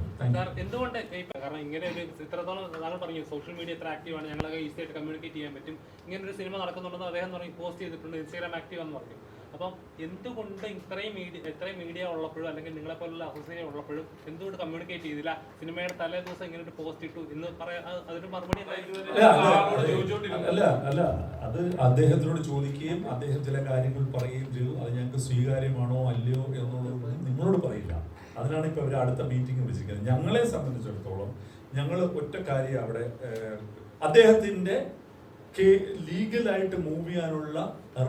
എന്തുകൊണ്ട് കാരണം ഇങ്ങനെ ഒരു ഇത്രത്തോളം താങ്കൾ പറഞ്ഞു സോഷ്യൽ മീഡിയ എത്ര ആക്റ്റീവാണ്, ഞങ്ങളൊക്കെ ഈസി ആയിട്ട് കമ്മ്യൂണിക്കേറ്റ് ചെയ്യാൻ പറ്റും, ഇങ്ങനെ ഒരു സിനിമ നടക്കുന്നുണ്ടെന്ന് അദ്ദേഹം പറഞ്ഞു, പോസ്റ്റ് ചെയ്തിട്ടുണ്ട്, ഇൻസ്റ്റാഗ്രാം ആക്റ്റീവ് എന്ന് പറഞ്ഞു. അപ്പം എന്തുകൊണ്ട് ഇത്രയും മീഡിയ ഉള്ളപ്പോഴും അല്ലെങ്കിൽ നിങ്ങളെ പോലുള്ള അസോസിയേഷൻ ഉള്ളപ്പോഴും എന്തുകൊണ്ട് കമ്മ്യൂണിക്കേറ്റ് ചെയ്തില്ല? സിനിമയുടെ തലേ ദിവസം ഇങ്ങനെ ഒരു പോസ്റ്റ് ഇട്ടു എന്ന് പറയാൻ അതിന് മറുപടി അല്ല, അത് അദ്ദേഹത്തിനോട് ചോദിക്കുകയും അദ്ദേഹം ചില കാര്യങ്ങൾ പറയുകയും ചെയ്തു. അത് ഞങ്ങൾക്ക് സ്വീകാര്യമാണോ അല്ലയോ എന്നുള്ളത് നിങ്ങളോട് പറയില്ല. അതിനാണ് ഇപ്പൊ അവർ അടുത്ത മീറ്റിംഗ് വിളിച്ചിരിക്കുന്നത്. ഞങ്ങളെ സംബന്ധിച്ചിടത്തോളം ഞങ്ങൾ ഒറ്റ കാര്യം അവിടെ അദ്ദേഹത്തിന്റെ ലീഗലായിട്ട് മൂവ് ചെയ്യാനുള്ള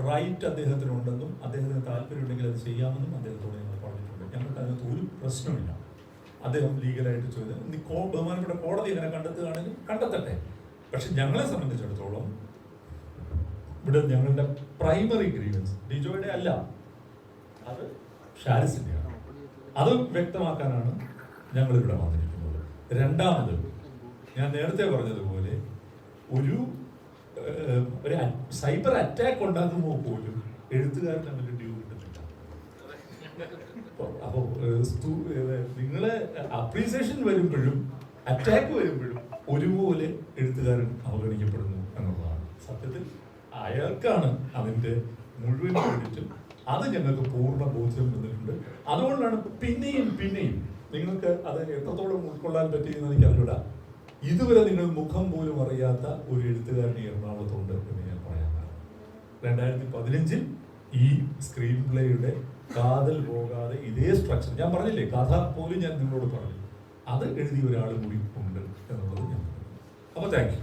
റൈറ്റ് അദ്ദേഹത്തിനുണ്ടെന്നും അദ്ദേഹത്തിന് താല്പര്യമുണ്ടെങ്കിൽ അത് ചെയ്യാമെന്നും അദ്ദേഹത്തോട് ഞങ്ങൾ പറഞ്ഞിട്ടുണ്ട്. ഞങ്ങൾക്ക് അതിനകത്ത് ഒരു പ്രശ്നമില്ല. അദ്ദേഹം ലീഗലായിട്ട് ചോദിച്ചത് ബഹുമാനപ്പെട്ട കോടതി ഇങ്ങനെ കണ്ടെത്തുകയാണെങ്കിൽ കണ്ടെത്തട്ടെ. പക്ഷെ ഞങ്ങളെ സംബന്ധിച്ചിടത്തോളം ഇവിടെ ഞങ്ങളുടെ പ്രൈമറി ഗ്രീവൻസ് ഡിജോയുടെ അല്ല, അത് ഷാരിസിന്റെയാണ്. അത് വ്യക്തമാക്കാനാണ് ഞങ്ങൾ ഇവിടെ വന്നിരിക്കുന്നത്. രണ്ടാമത് ഞാൻ നേരത്തെ പറഞ്ഞതുപോലെ ഒരു സൈബർ അറ്റാക്ക് ഉണ്ടാകുമ്പോൾ പോലും എഴുത്തുകാരൻ അങ്ങനെ ഡ്യൂ കിട്ടുന്നില്ല. അപ്പോൾ നിങ്ങളെ അപ്രീസിയേഷൻ വരുമ്പോഴും അറ്റാക്ക് വരുമ്പോഴും ഒരുപോലെ എഴുത്തുകാരൻ അവഗണിക്കപ്പെടുന്നു എന്നുള്ളതാണ് സത്യത്തിൽ. അയാൾക്കാണ് അതിന്റെ മുഴുവൻ ക്രെഡിറ്റ്. അത് ഞങ്ങൾക്ക് പൂർണ്ണ ബോധ്യം വന്നിട്ടുണ്ട്. അതുകൊണ്ടാണ് പിന്നെയും നിങ്ങൾക്ക് അത് എത്രത്തോളം ഉൾക്കൊള്ളാൻ പറ്റിയെന്ന് എനിക്ക് അറിയില്ല. ഇതുവരെ നിങ്ങൾ മുഖം പോലും അറിയാത്ത ഒരു എഴുത്തുകാരൻ എറണാകുളത്തുണ്ട് എന്ന് ഞാൻ പറയാനാണ്. 2015 ഈ സ്ക്രീൻ പ്ലേയുടെ കാതൽ പോകാതെ ഇതേ സ്ട്രക്ചർ ഞാൻ പറഞ്ഞില്ലേ, കഥ പോലും ഞാൻ നിങ്ങളോട് പറഞ്ഞു, അത് എഴുതിയ ഒരാളും കൂടി ഉണ്ട് എന്നുള്ളത് ഞാൻ പറഞ്ഞു. അപ്പൊ താങ്ക് യു.